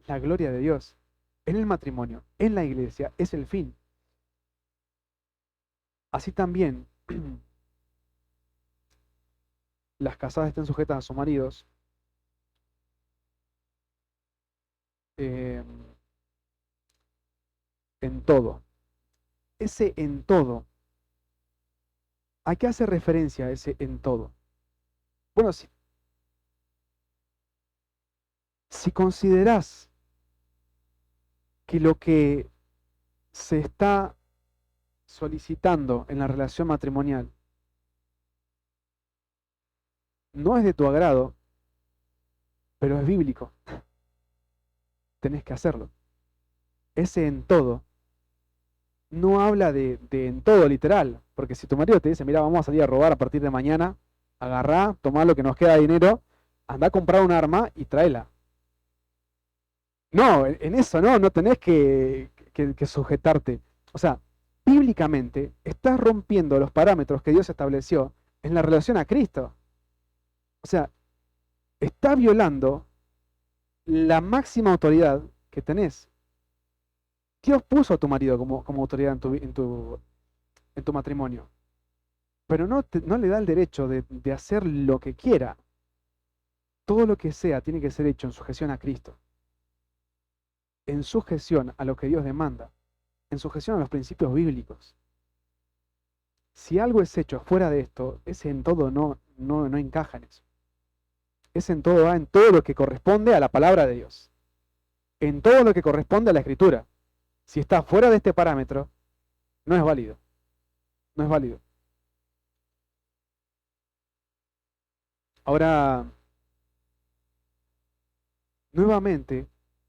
la gloria de Dios. En el matrimonio, en la iglesia, es el fin. Así también, las casadas estén sujetas a sus maridos, eh, en todo. Ese en todo, ¿a qué hace referencia ese en todo? Bueno, si considerás que lo que se está solicitando en la relación matrimonial no es de tu agrado, pero es bíblico, tenés que hacerlo. Ese en todo no habla de en todo literal, porque si tu marido te dice: mira, vamos a salir a robar a partir de mañana, agarrá, tomá lo que nos queda de dinero, anda a comprar un arma y tráela. No, en eso no tenés que sujetarte. O sea, bíblicamente estás rompiendo los parámetros que Dios estableció en la relación a Cristo. O sea, está violando la máxima autoridad que tenés. Dios puso a tu marido como autoridad en tu matrimonio, pero no le da el derecho de hacer lo que quiera. Todo lo que sea tiene que ser hecho en sujeción a Cristo, en sujeción a lo que Dios demanda, en sujeción a los principios bíblicos. Si algo es hecho fuera de esto, ese en todo no encaja en eso. Ese en todo va en todo lo que corresponde a la palabra de Dios, en todo lo que corresponde a la Escritura. Si está fuera de este parámetro, no es válido. No es válido. Ahora, nuevamente,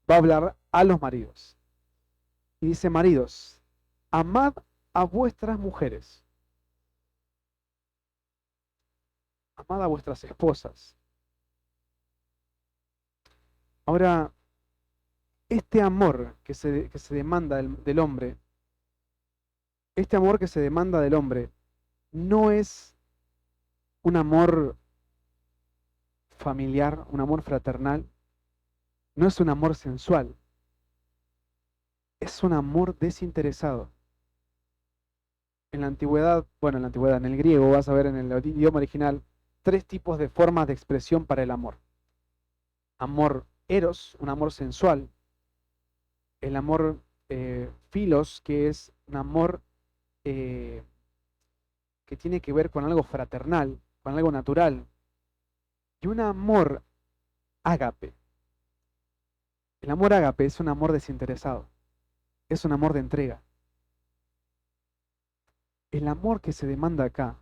va a hablar a los maridos. Y dice: maridos, amad a vuestras mujeres. Amad a vuestras esposas. Ahora, este amor que se demanda del hombre, este amor que se demanda del hombre, no es un amor familiar, un amor fraternal, no es un amor sensual, es un amor desinteresado. En la antigüedad, en el griego, vas a ver en el idioma original, tres tipos de formas de expresión para el amor. Amor eros, un amor sensual. El amor filos, que es un amor que tiene que ver con algo fraternal, con algo natural. Y un amor ágape. El amor ágape es un amor desinteresado, es un amor de entrega. El amor que se demanda acá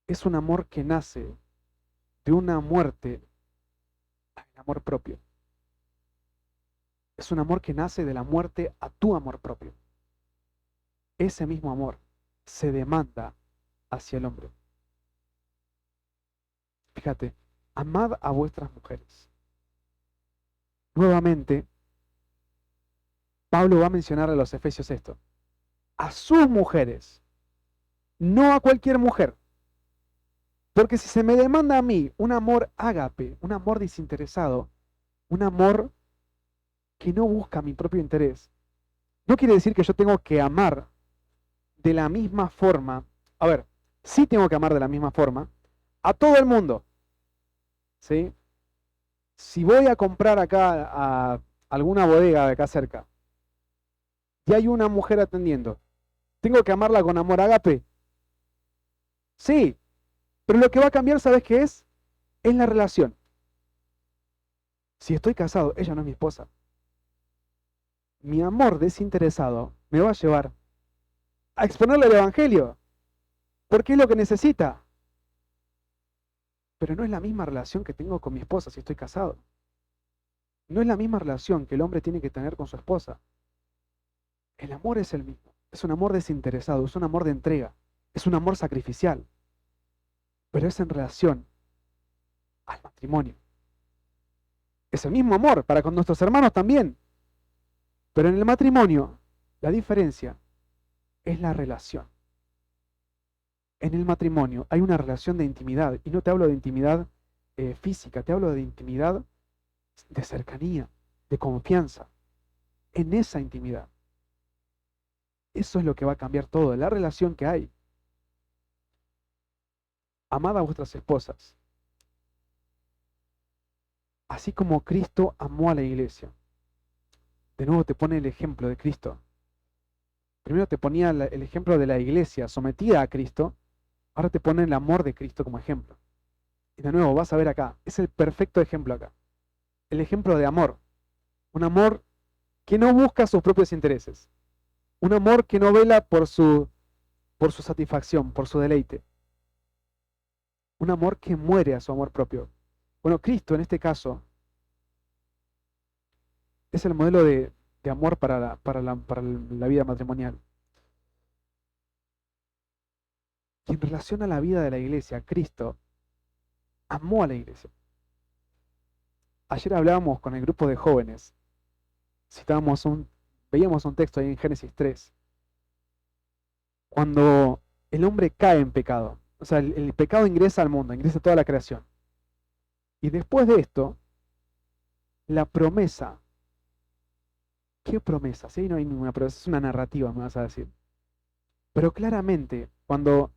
es un amor que nace de una muerte al amor propio. Es un amor que nace de la muerte a tu amor propio. Ese mismo amor se demanda hacia el hombre. Fíjate, amad a vuestras mujeres. Nuevamente, Pablo va a mencionar a los efesios esto. a sus mujeres, no a cualquier mujer. Porque si se me demanda a mí un amor ágape, un amor desinteresado, un amor que no busca mi propio interés, no quiere decir que yo tengo que amar de la misma forma. A ver, sí tengo que amar de la misma forma a todo el mundo, ¿sí? Si voy a comprar acá a alguna bodega de acá cerca y hay una mujer atendiendo, ¿tengo que amarla con amor ágape? Sí, pero lo que va a cambiar, ¿sabes qué es? Es la relación. Si estoy casado, ella no es mi esposa. Mi amor desinteresado me va a llevar a exponerle el Evangelio, porque es lo que necesita. Pero no es la misma relación que tengo con mi esposa si estoy casado. No es la misma relación que el hombre tiene que tener con su esposa. El amor es el mismo. Es un amor desinteresado, es un amor de entrega, es un amor sacrificial, pero es en relación al matrimonio. Es el mismo amor para con nuestros hermanos también, pero en el matrimonio la diferencia es la relación. En el matrimonio hay una relación de intimidad, y no te hablo de intimidad física, te hablo de intimidad de cercanía, de confianza, en esa intimidad. Eso es lo que va a cambiar todo, la relación que hay. Amad a vuestras esposas, así como Cristo amó a la iglesia. De nuevo te pone el ejemplo de Cristo. Primero te ponía el ejemplo de la iglesia sometida a Cristo, ahora te pone el amor de Cristo como ejemplo. Y de nuevo vas a ver acá, es el perfecto ejemplo acá. El ejemplo de amor. Un amor que no busca sus propios intereses. Un amor que no vela por su satisfacción, por su deleite. Un amor que muere a su amor propio. Bueno, Cristo en este caso es el modelo de amor para la vida matrimonial. Y en relación a la vida de la iglesia, Cristo amó a la iglesia. Ayer hablábamos con el grupo de jóvenes, veíamos un texto ahí en Génesis 3, cuando el hombre cae en pecado. O sea, el pecado ingresa al mundo, ingresa a toda la creación. Y después de esto, la promesa. ¿Qué promesa? Sí, no hay ninguna promesa, es una narrativa, me vas a decir. Pero claramente, cuando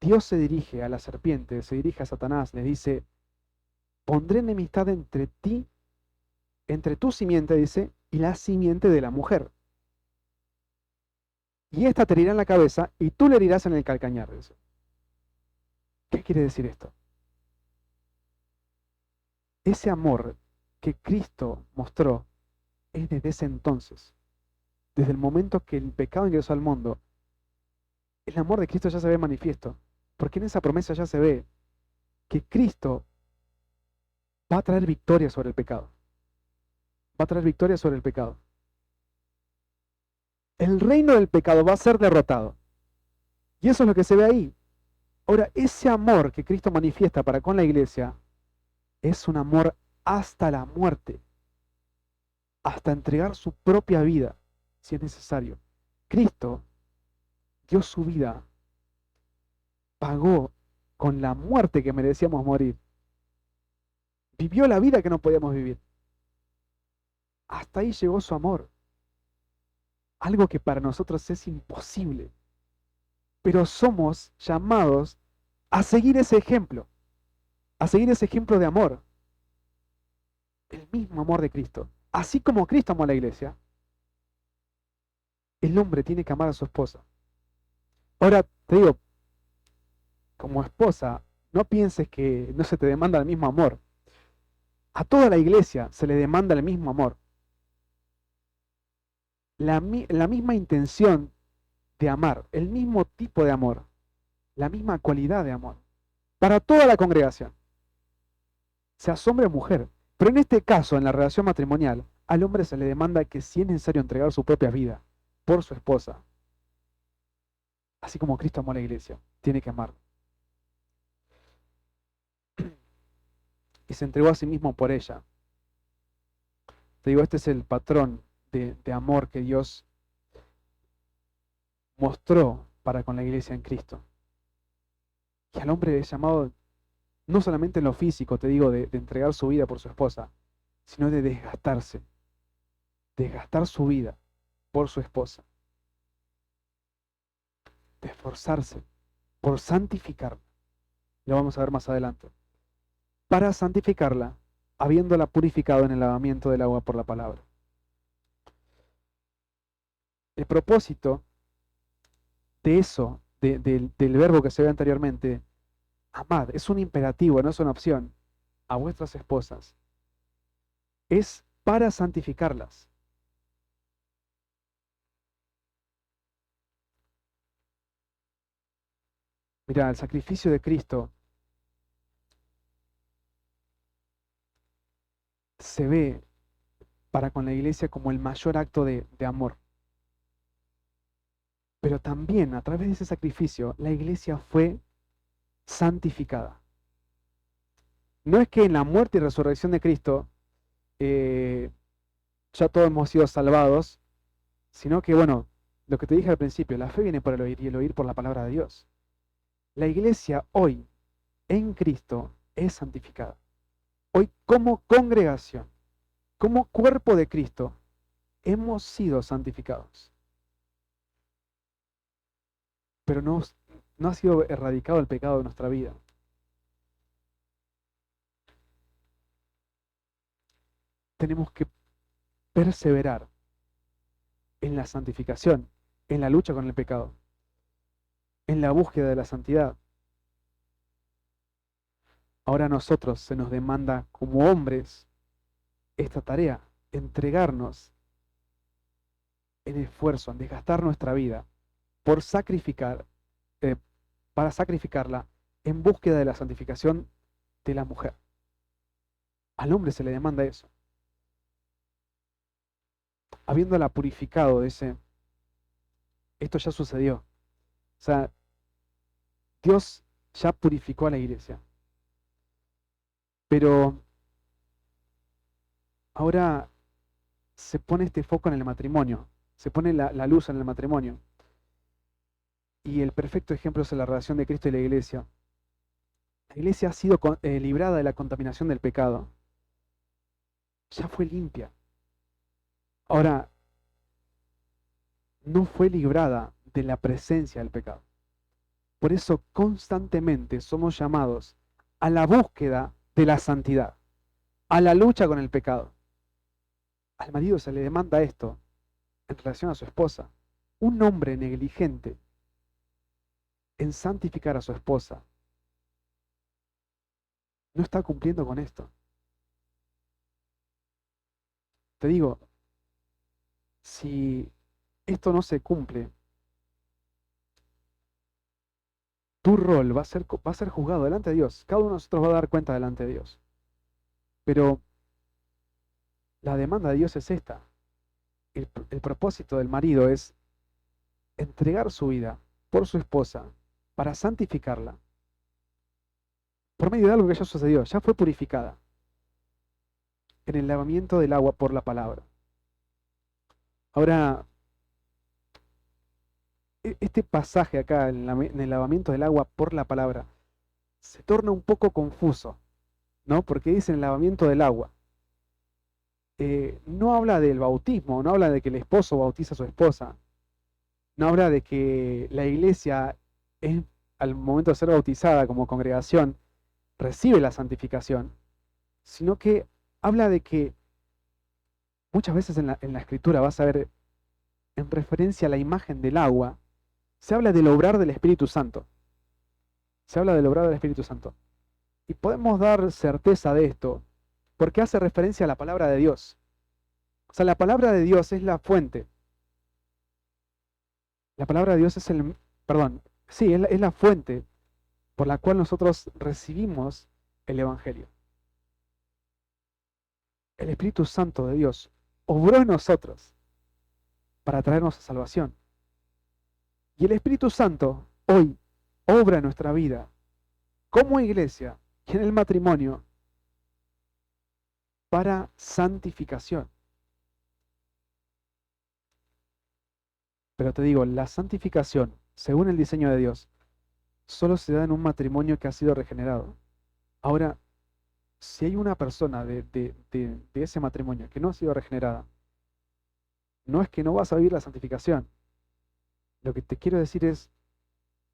Dios se dirige a la serpiente, se dirige a Satanás, le dice, pondré enemistad entre ti, entre tu simiente, dice, y la simiente de la mujer. Y esta te herirá en la cabeza y tú le herirás en el calcañar, dice. ¿Qué quiere decir esto? Ese amor que Cristo mostró es desde ese entonces, desde el momento que el pecado ingresó al mundo, el amor de Cristo ya se ve manifiesto, porque en esa promesa ya se ve que Cristo va a traer victoria sobre el pecado, va a traer victoria sobre el pecado. El reino del pecado va a ser derrotado, y eso es lo que se ve ahí. Ahora, ese amor que Cristo manifiesta para con la iglesia es un amor hasta la muerte, hasta entregar su propia vida, si es necesario. Cristo dio su vida, pagó con la muerte que merecíamos morir, vivió la vida que no podíamos vivir. Hasta ahí llegó su amor, algo que para nosotros es imposible, pero somos llamados a seguir ese ejemplo, a seguir ese ejemplo de amor, el mismo amor de Cristo. Así como Cristo amó a la iglesia, el hombre tiene que amar a su esposa. Ahora te digo, como esposa, no pienses que no se te demanda el mismo amor. A toda la iglesia se le demanda el mismo amor. La misma intención de amar, el mismo tipo de amor, la misma cualidad de amor. Para toda la congregación, sea hombre o mujer. Pero en este caso, en la relación matrimonial, al hombre se le demanda que si es necesario entregar su propia vida por su esposa, así como Cristo amó a la iglesia, tiene que amar. Y se entregó a sí mismo por ella. Te digo, este es el patrón de amor que Dios mostró para con la iglesia en Cristo. Y al hombre es llamado no solamente en lo físico, te digo, de entregar su vida por su esposa, sino de desgastar su vida por su esposa, de esforzarse por santificarla. Lo vamos a ver más adelante. Para santificarla, habiéndola purificado en el lavamiento del agua por la palabra. El propósito de eso, del verbo que se ve anteriormente, amad, es un imperativo, no es una opción, a vuestras esposas. Es para santificarlas. Mira, el sacrificio de Cristo se ve para con la iglesia como el mayor acto de amor. Pero también a través de ese sacrificio la iglesia fue santificada. No es que en la muerte y resurrección de Cristo ya todos hemos sido salvados, sino que, bueno, lo que te dije al principio, la fe viene por el oír y el oír por la palabra de Dios. La iglesia hoy en Cristo es santificada. Hoy como congregación, como cuerpo de Cristo, hemos sido santificados. Pero no ha sido erradicado el pecado de nuestra vida. Tenemos que perseverar en la santificación, en la lucha con el pecado, en la búsqueda de la santidad. Ahora a nosotros se nos demanda como hombres esta tarea, entregarnos en esfuerzo, en desgastar nuestra vida por sacrificar, para sacrificarla en búsqueda de la santificación de la mujer. Al hombre se le demanda eso. Habiéndola purificado, dice, esto ya sucedió. O sea, Dios ya purificó a la iglesia. Pero ahora se pone este foco en el matrimonio, se pone la luz en el matrimonio. Y el perfecto ejemplo es la relación de Cristo y la iglesia. La iglesia ha sido librada de la contaminación del pecado. Ya fue limpia. Ahora, no fue librada de la presencia del pecado. Por eso constantemente somos llamados a la búsqueda de la santidad, a la lucha con el pecado. Al marido se le demanda esto en relación a su esposa. Un hombre negligente en santificar a su esposa no está cumpliendo con esto. Te digo, si esto no se cumple, tu rol va a ser juzgado delante de Dios. Cada uno de nosotros va a dar cuenta delante de Dios. Pero la demanda de Dios es esta. El propósito del marido es entregar su vida por su esposa para santificarla por medio de algo que ya sucedió, ya fue purificada en el lavamiento del agua por la palabra. Ahora, este pasaje acá en el lavamiento del agua por la palabra se torna un poco confuso, ¿no? Porque dice en el lavamiento del agua. No habla del bautismo, no habla de que el esposo bautiza a su esposa, no habla de que la iglesia al momento de ser bautizada como congregación recibe la santificación, sino que habla de que muchas veces en la escritura vas a ver en referencia a la imagen del agua, se habla del obrar del Espíritu Santo. Se habla del obrar del Espíritu Santo. Y podemos dar certeza de esto porque hace referencia a la palabra de Dios. O sea, la palabra de Dios es la fuente. La palabra de Dios es es la fuente por la cual nosotros recibimos el Evangelio. El Espíritu Santo de Dios obró en nosotros para traernos a salvación. Y el Espíritu Santo hoy obra en nuestra vida como iglesia y en el matrimonio para santificación. Pero te digo, la santificación, según el diseño de Dios, solo se da en un matrimonio que ha sido regenerado. Ahora, si hay una persona de ese matrimonio que no ha sido regenerada, no es que no vas a vivir la santificación. Lo que te quiero decir es,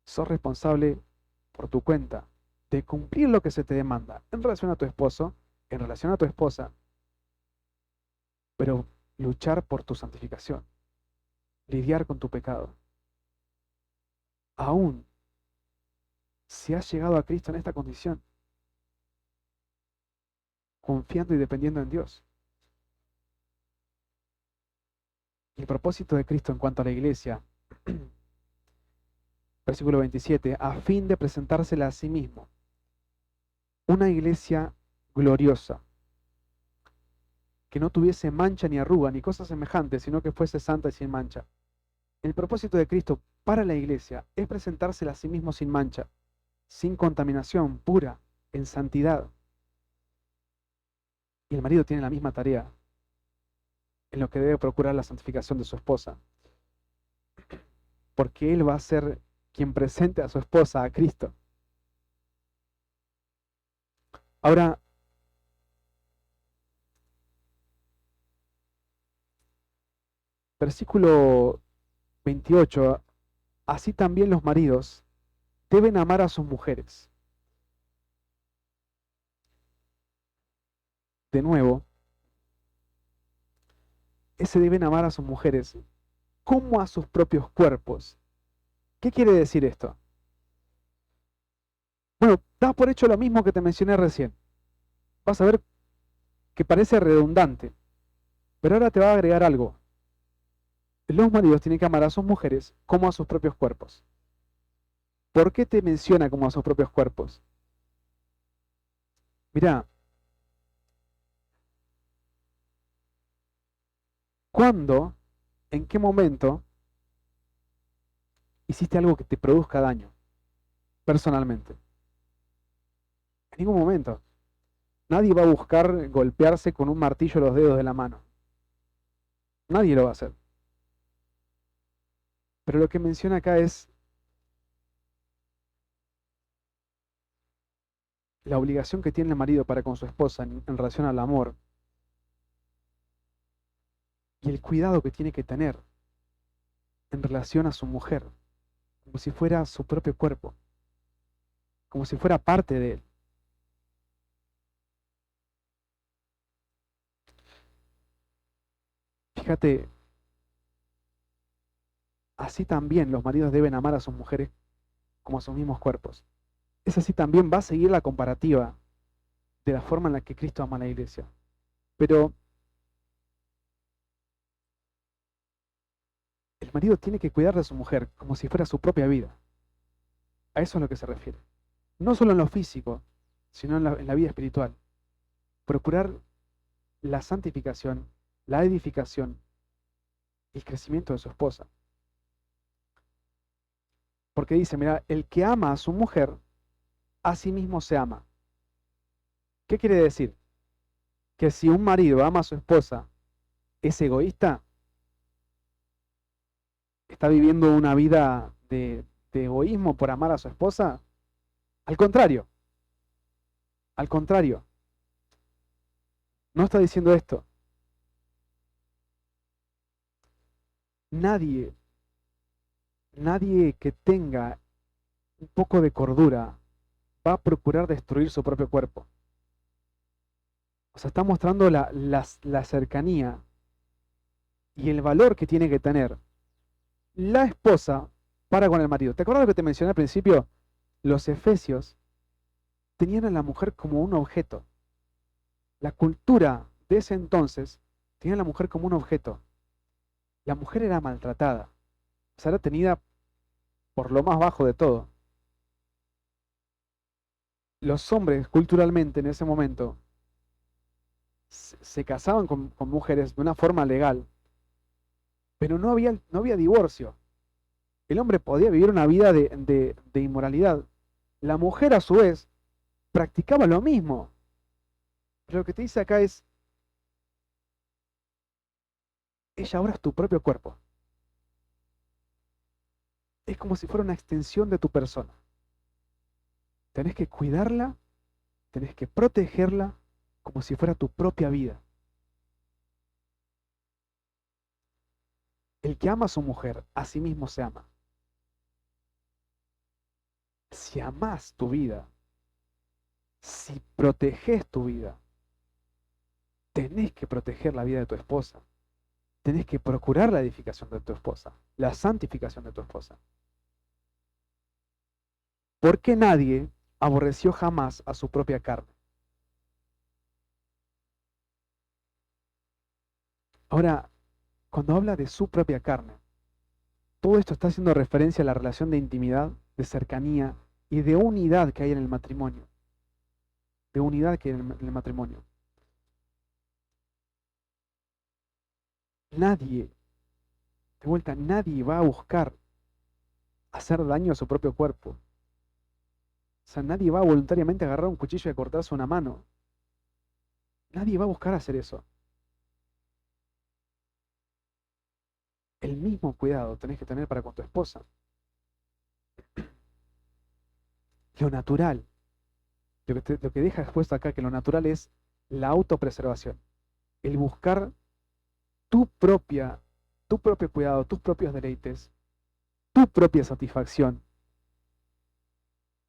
sos responsable por tu cuenta de cumplir lo que se te demanda en relación a tu esposo, en relación a tu esposa, pero luchar por tu santificación, lidiar con tu pecado. Aún si has llegado a Cristo en esta condición, confiando y dependiendo en Dios. El propósito de Cristo en cuanto a la iglesia, versículo 27, a fin de presentársela a sí mismo, una iglesia gloriosa, que no tuviese mancha ni arruga ni cosas semejantes, sino que fuese santa y sin mancha. El propósito de Cristo para la iglesia es presentársela a sí mismo sin mancha, sin contaminación, pura, en santidad. Y el marido tiene la misma tarea, en lo que debe procurar la santificación de su esposa, porque él va a ser quien presente a su esposa a Cristo. Ahora, versículo 28, así también los maridos deben amar a sus mujeres. De nuevo, ese deben amar a sus mujeres como a sus propios cuerpos. ¿Qué quiere decir esto? Bueno, da por hecho lo mismo que te mencioné recién. Vas a ver que parece redundante, pero ahora te va a agregar algo. Los maridos tienen que amar a sus mujeres como a sus propios cuerpos. ¿Por qué te menciona como a sus propios cuerpos? Mirá, ¿cuándo, en qué momento hiciste algo que te produzca daño personalmente? En ningún momento. Nadie va a buscar golpearse con un martillo los dedos de la mano. Nadie lo va a hacer. Pero lo que menciona acá es la obligación que tiene el marido para con su esposa en relación al amor y el cuidado que tiene que tener en relación a su mujer, como si fuera su propio cuerpo, como si fuera parte de él. Fíjate, así también los maridos deben amar a sus mujeres como a sus mismos cuerpos. Es así también va a seguir la comparativa de la forma en la que Cristo ama a la iglesia. Pero el marido tiene que cuidar de su mujer como si fuera su propia vida. A eso es lo que se refiere. No solo en lo físico, sino en la vida espiritual. Procurar la santificación, la edificación y el crecimiento de su esposa. Porque dice, mira, el que ama a su mujer, a sí mismo se ama. ¿Qué quiere decir? Que si un marido ama a su esposa, es egoísta, está viviendo una vida de egoísmo por amar a su esposa. Al contrario, al contrario, no está diciendo esto. Nadie, nadie que tenga un poco de cordura va a procurar destruir su propio cuerpo. O sea, está mostrando la cercanía y el valor que tiene que tener la esposa para con el marido. ¿Te acuerdas lo que te mencioné al principio? Los efesios tenían a la mujer como un objeto. La cultura de ese entonces tenía a la mujer como un objeto. La mujer era maltratada, o sea, era tenida por lo más bajo de todo. Los hombres culturalmente en ese momento se casaban con mujeres de una forma legal, pero no había divorcio. El hombre podía vivir una vida de inmoralidad. La mujer a su vez practicaba lo mismo. Pero lo que te dice acá es, ella ahora es tu propio cuerpo. es como si fuera una extensión de tu persona. Tenés que cuidarla, tenés que protegerla como si fuera tu propia vida. El que ama a su mujer, a sí mismo se ama. Si amás tu vida, si proteges tu vida, tenés que proteger la vida de tu esposa. Tenés que procurar la edificación de tu esposa, la santificación de tu esposa. Porque nadie aborreció jamás a su propia carne. Ahora, cuando habla de su propia carne, todo esto está haciendo referencia a la relación de intimidad, de cercanía y de unidad que hay en el matrimonio. De unidad que hay en el matrimonio. Nadie, de vuelta, nadie va a buscar hacer daño a su propio cuerpo. O sea, nadie va a voluntariamente agarrar un cuchillo y a cortarse una mano. Nadie va a buscar hacer eso. El mismo cuidado tenés que tener para con tu esposa. Lo natural, lo que deja expuesto acá, que lo natural es la autopreservación. El buscar tu propia, tu propio cuidado, tus propios deleites, tu propia satisfacción,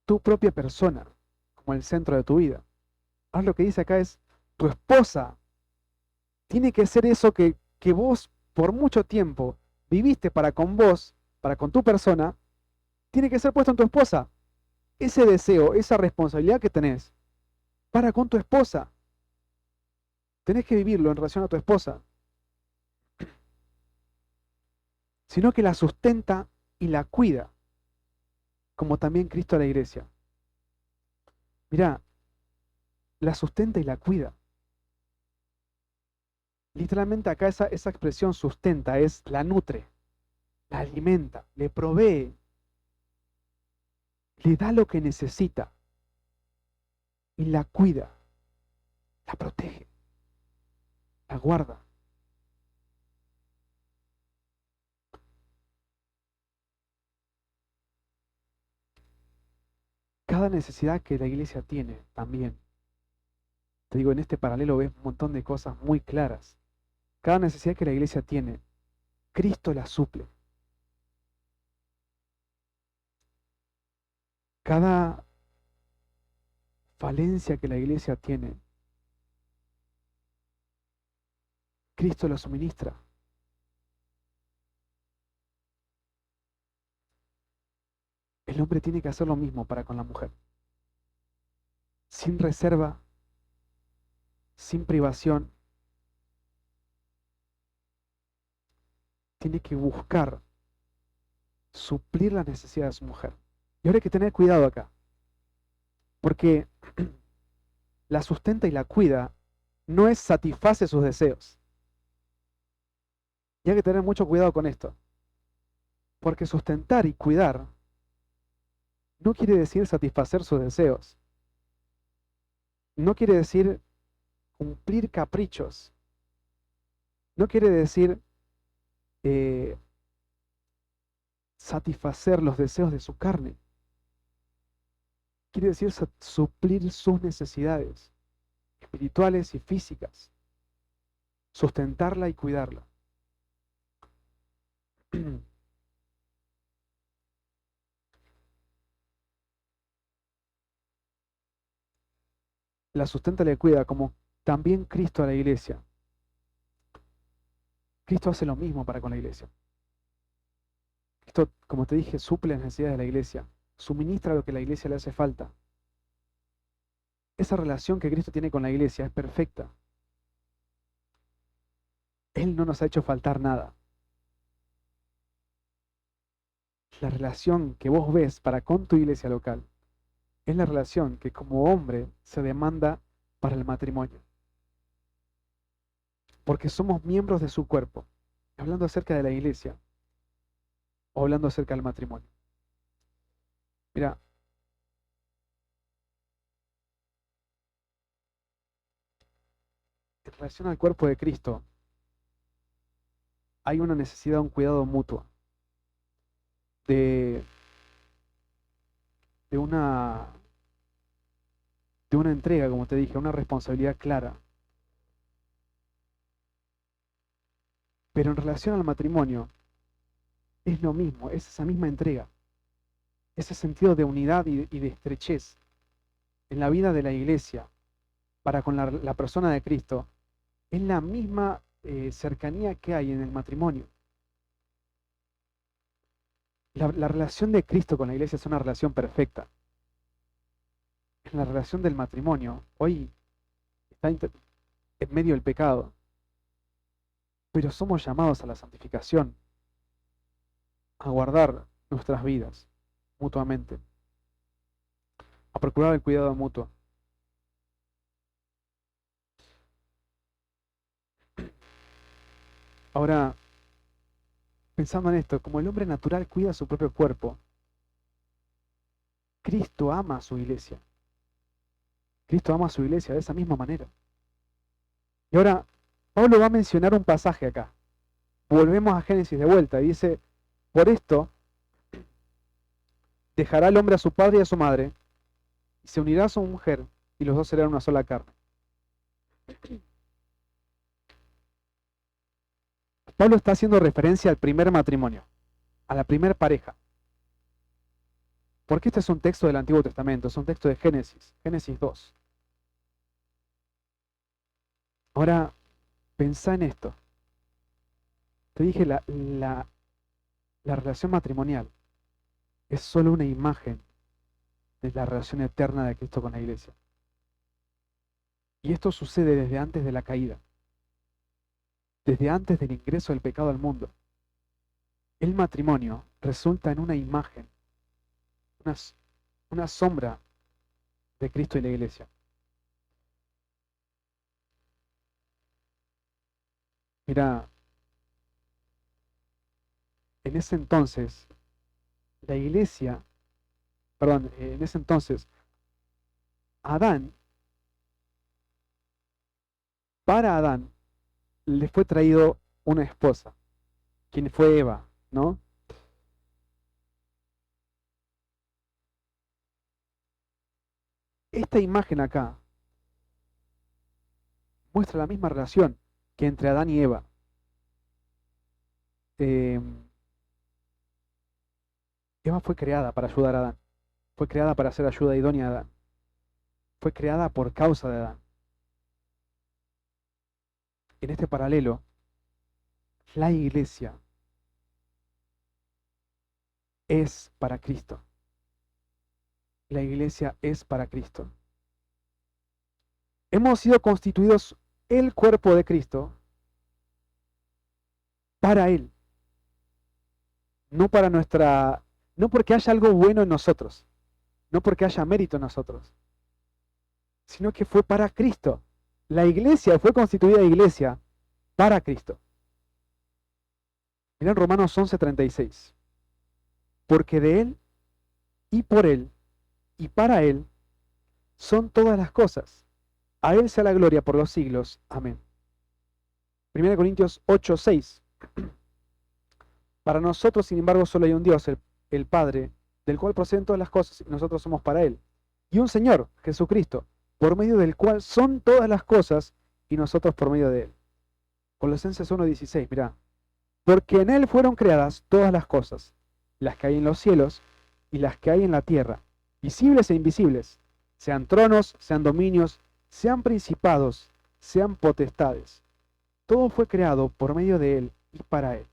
tu propia persona como el centro de tu vida. Ahora lo que dice acá es, tu esposa tiene que ser eso que vos por mucho tiempo viviste para con vos, para con tu persona, tiene que ser puesto en tu esposa. Ese deseo, esa responsabilidad que tenés para con tu esposa, tenés que vivirlo en relación a tu esposa, sino que la sustenta y la cuida, como también Cristo a la iglesia. Mirá, la sustenta y la cuida. Literalmente acá esa expresión sustenta es la nutre, la alimenta, le provee, le da lo que necesita y la cuida, la protege, la guarda. Cada necesidad que la iglesia tiene también, te digo, en este paralelo ves un montón de cosas muy claras. Cada necesidad que la iglesia tiene, Cristo la suple. Cada falencia que la iglesia tiene, Cristo la suministra. El hombre tiene que hacer lo mismo para con la mujer, sin reserva, sin privación. Tiene que buscar suplir las necesidades de su mujer. Y ahora hay que tener cuidado acá, porque la sustenta y la cuida no es satisface sus deseos. Y hay que tener mucho cuidado con esto, porque sustentar y cuidar no quiere decir satisfacer sus deseos, no quiere decir cumplir caprichos, no quiere decir eh, satisfacer los deseos de su carne, quiere decir suplir sus necesidades espirituales y físicas, sustentarla y cuidarla. La sustenta y la cuida como también Cristo a la iglesia. Cristo hace lo mismo para con la iglesia. Cristo, como te dije, suple las necesidades de la iglesia, suministra lo que a la iglesia le hace falta. Esa relación que Cristo tiene con la iglesia es perfecta. Él no nos ha hecho faltar nada. La relación que vos ves para con tu iglesia local es la relación que como hombre se demanda para el matrimonio. Porque somos miembros de su cuerpo. Hablando acerca de la iglesia o hablando acerca del matrimonio. Mira, en relación al cuerpo de Cristo hay una necesidad, un cuidado mutuo. de, de una, de una entrega, como te dije, una responsabilidad clara. Pero en relación al matrimonio, es lo mismo, es esa misma entrega, ese sentido de unidad y de estrechez en la vida de la iglesia para con la persona de Cristo, es la misma cercanía que hay en el matrimonio. La relación de Cristo con la iglesia es una relación perfecta. En la relación del matrimonio, hoy está en medio del pecado, pero somos llamados a la santificación, a guardar nuestras vidas mutuamente, a procurar el cuidado mutuo. Ahora, pensando en esto, como el hombre natural cuida su propio cuerpo, Cristo ama a su iglesia. Cristo ama a su iglesia de esa misma manera. Y ahora, Pablo va a mencionar un pasaje acá. Volvemos a Génesis de vuelta. Y dice, por esto dejará el hombre a su padre y a su madre, y se unirá a su mujer, y los dos serán una sola carne. Pablo está haciendo referencia al primer matrimonio, a la primera pareja. Porque este es un texto del Antiguo Testamento, es un texto de Génesis, Génesis 2. Ahora, pensá en esto. Te dije, la relación matrimonial es solo una imagen de la relación eterna de Cristo con la iglesia. Y esto sucede desde antes de la caída, desde antes del ingreso del pecado al mundo. El matrimonio resulta en una imagen, una, una sombra de Cristo y la iglesia. Mira, en ese entonces, la iglesia, perdón, en ese entonces, Adán, para Adán, le fue traído una esposa, quien fue Eva, ¿no? Esta imagen acá muestra la misma relación que entre Adán y Eva. Eh, Eva fue creada para ayudar a Adán, fue creada para ser ayuda idónea a Adán, fue creada por causa de Adán. En este paralelo, la iglesia es para Cristo. La iglesia es para Cristo. Hemos sido constituidos el cuerpo de Cristo para Él, no para no porque haya algo bueno en nosotros, no porque haya mérito en nosotros, sino que fue para Cristo. La iglesia fue constituida iglesia para Cristo. Mirá en Romanos 11:36. Porque de Él y por Él y para Él son todas las cosas. A Él sea la gloria por los siglos. Amén. 1 Corintios 8:6. Para nosotros, sin embargo, solo hay un Dios, el Padre, del cual proceden todas las cosas y nosotros somos para Él. Y un Señor, Jesucristo, por medio del cual son todas las cosas y nosotros por medio de Él. Colosenses 1:16, mirá. Porque en Él fueron creadas todas las cosas, las que hay en los cielos y las que hay en la tierra, visibles e invisibles, sean tronos, sean dominios, sean principados, sean potestades. Todo fue creado por medio de Él y para Él.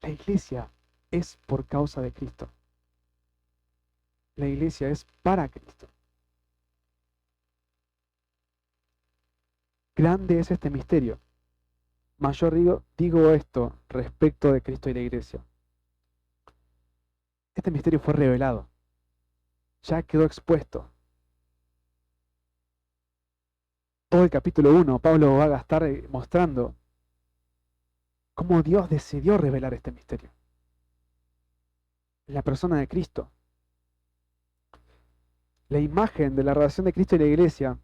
La iglesia es por causa de Cristo. La iglesia es para Cristo. Grande es este misterio. Mas yo digo esto respecto de Cristo y la iglesia. Este misterio fue revelado. Ya quedó expuesto. Todo el capítulo 1, Pablo va a gastar mostrando cómo Dios decidió revelar este misterio. La persona de Cristo. La imagen de la relación de Cristo y la iglesia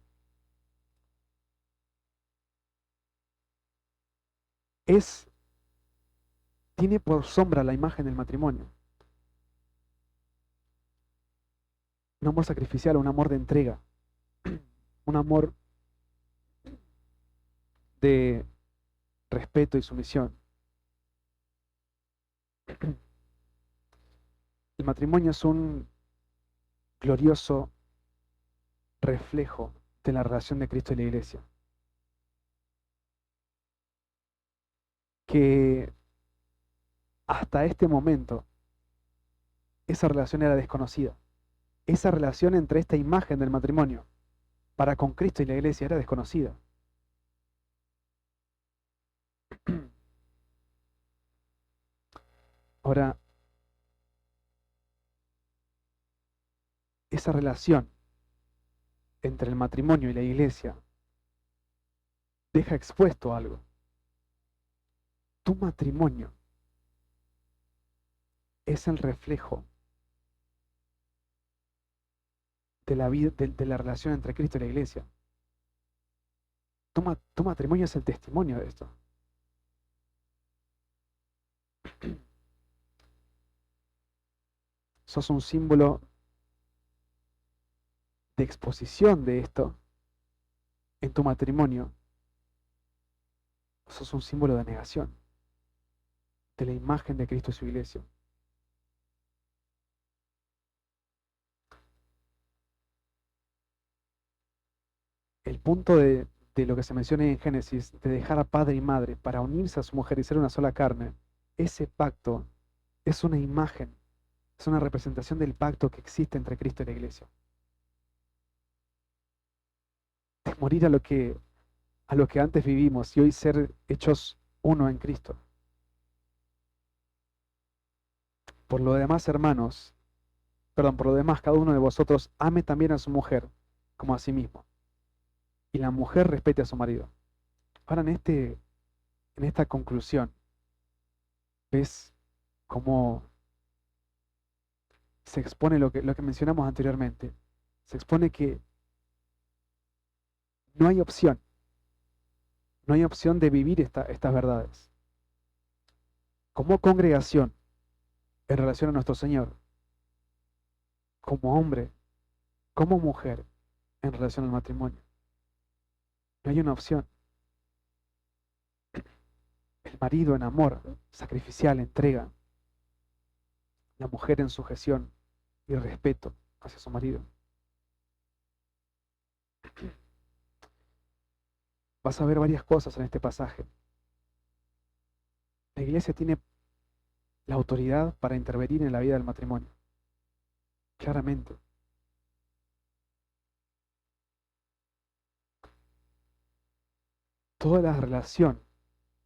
es tiene por sombra la imagen del matrimonio. Un amor sacrificial, un amor de entrega, un amor de respeto y sumisión. El matrimonio es un glorioso reflejo de la relación de Cristo y la Iglesia, que hasta este momento esa relación era desconocida. Esa relación entre esta imagen del matrimonio para con Cristo y la Iglesia era desconocida. Ahora, esa relación entre el matrimonio y la Iglesia deja expuesto algo. Tu matrimonio es el reflejo de la vida, de la relación entre Cristo y la Iglesia. Tu matrimonio es el testimonio de esto. Sos un símbolo de exposición de esto en tu matrimonio. Sos un símbolo de negación de la imagen de Cristo y su Iglesia. El punto de lo que se menciona en Génesis, de dejar a padre y madre para unirse a su mujer y ser una sola carne, ese pacto es una imagen, es una representación del pacto que existe entre Cristo y la Iglesia. De morir a lo que antes vivimos y hoy ser hechos uno en Cristo. Por lo demás, hermanos, por lo demás, cada uno de vosotros ame también a su mujer como a sí mismo, y la mujer respete a su marido. Ahora en esta conclusión, ves cómo se expone lo que mencionamos anteriormente. Se expone que no hay opción, no hay opción de vivir estas verdades. Como congregación, en relación a nuestro Señor, como hombre, como mujer, en relación al matrimonio. No hay una opción. El marido en amor, sacrificial, entrega. La mujer en sujeción y respeto hacia su marido. Vas a ver varias cosas en este pasaje. La iglesia tiene la autoridad para intervenir en la vida del matrimonio. Claramente. Toda la relación,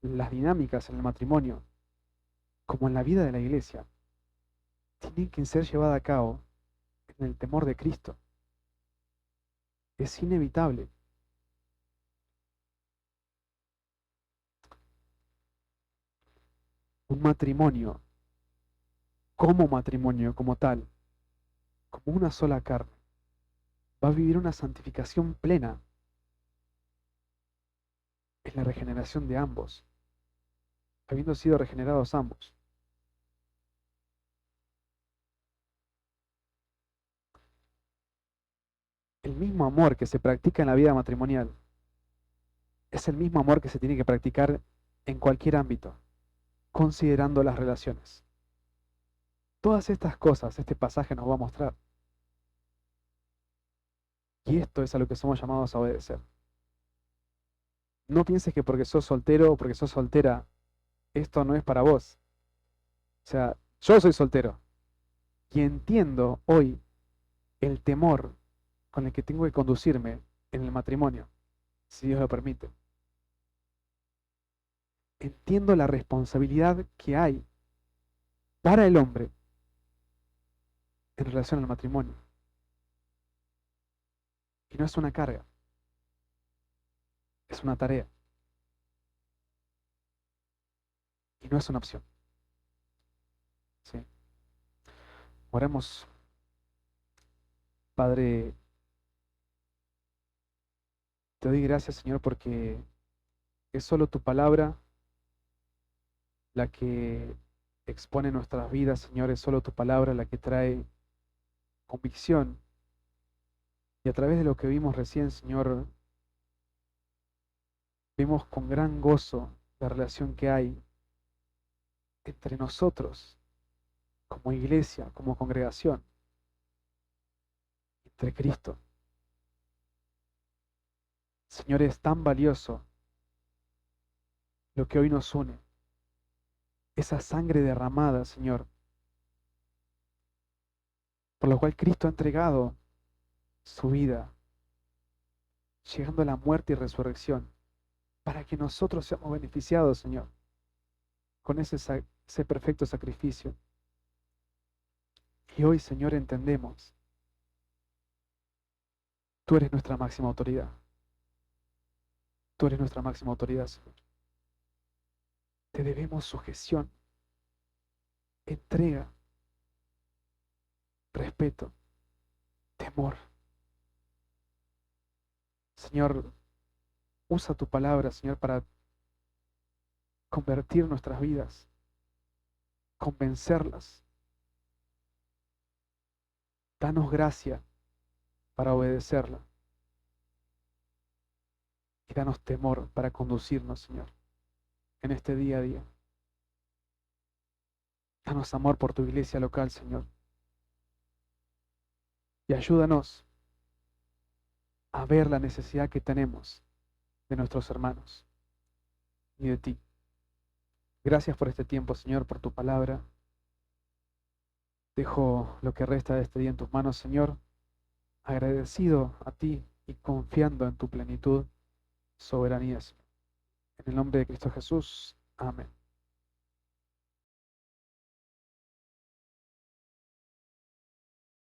las dinámicas en el matrimonio, como en la vida de la iglesia, tienen que ser llevadas a cabo en el temor de Cristo. Es inevitable. Un matrimonio, como tal, como una sola carne, va a vivir una santificación plena en la regeneración de ambos, habiendo sido regenerados ambos. El mismo amor que se practica en la vida matrimonial es el mismo amor que se tiene que practicar en cualquier ámbito, considerando las relaciones. Todas estas cosas este pasaje nos va a mostrar. Y esto es a lo que somos llamados a obedecer. No pienses que porque sos soltero o porque sos soltera, esto no es para vos. O sea, yo soy soltero y entiendo hoy el temor con el que tengo que conducirme en el matrimonio, si Dios lo permite. Entiendo la responsabilidad que hay para el hombre en relación al matrimonio. Y no es una carga, es una tarea. Y no es una opción. ¿Sí? Oremos. Padre, te doy gracias, Señor, porque es solo tu palabra la que expone nuestras vidas, Señor, es solo tu palabra la que trae convicción. Y a través de lo que vimos recién, Señor, vimos con gran gozo la relación que hay entre nosotros, como iglesia, como congregación, entre Cristo. Señor, es tan valioso lo que hoy nos une. Esa sangre derramada, Señor, por lo cual Cristo ha entregado su vida, llegando a la muerte y resurrección, para que nosotros seamos beneficiados, Señor, con ese perfecto sacrificio. Y hoy, Señor, entendemos, tú eres nuestra máxima autoridad. Tú eres nuestra máxima autoridad, Señor. Te debemos sujeción, entrega, respeto, temor. Señor, usa tu palabra, Señor, para convertir nuestras vidas, convencerlas. Danos gracia para obedecerla. Y danos temor para conducirnos, Señor, en este día a día. Danos amor por tu iglesia local, Señor. Y ayúdanos a ver la necesidad que tenemos de nuestros hermanos y de ti. Gracias por este tiempo, Señor, por tu palabra. Dejo lo que resta de este día en tus manos, Señor, agradecido a ti y confiando en tu plenitud, soberanía, Señor. En el nombre de Cristo Jesús. Amén.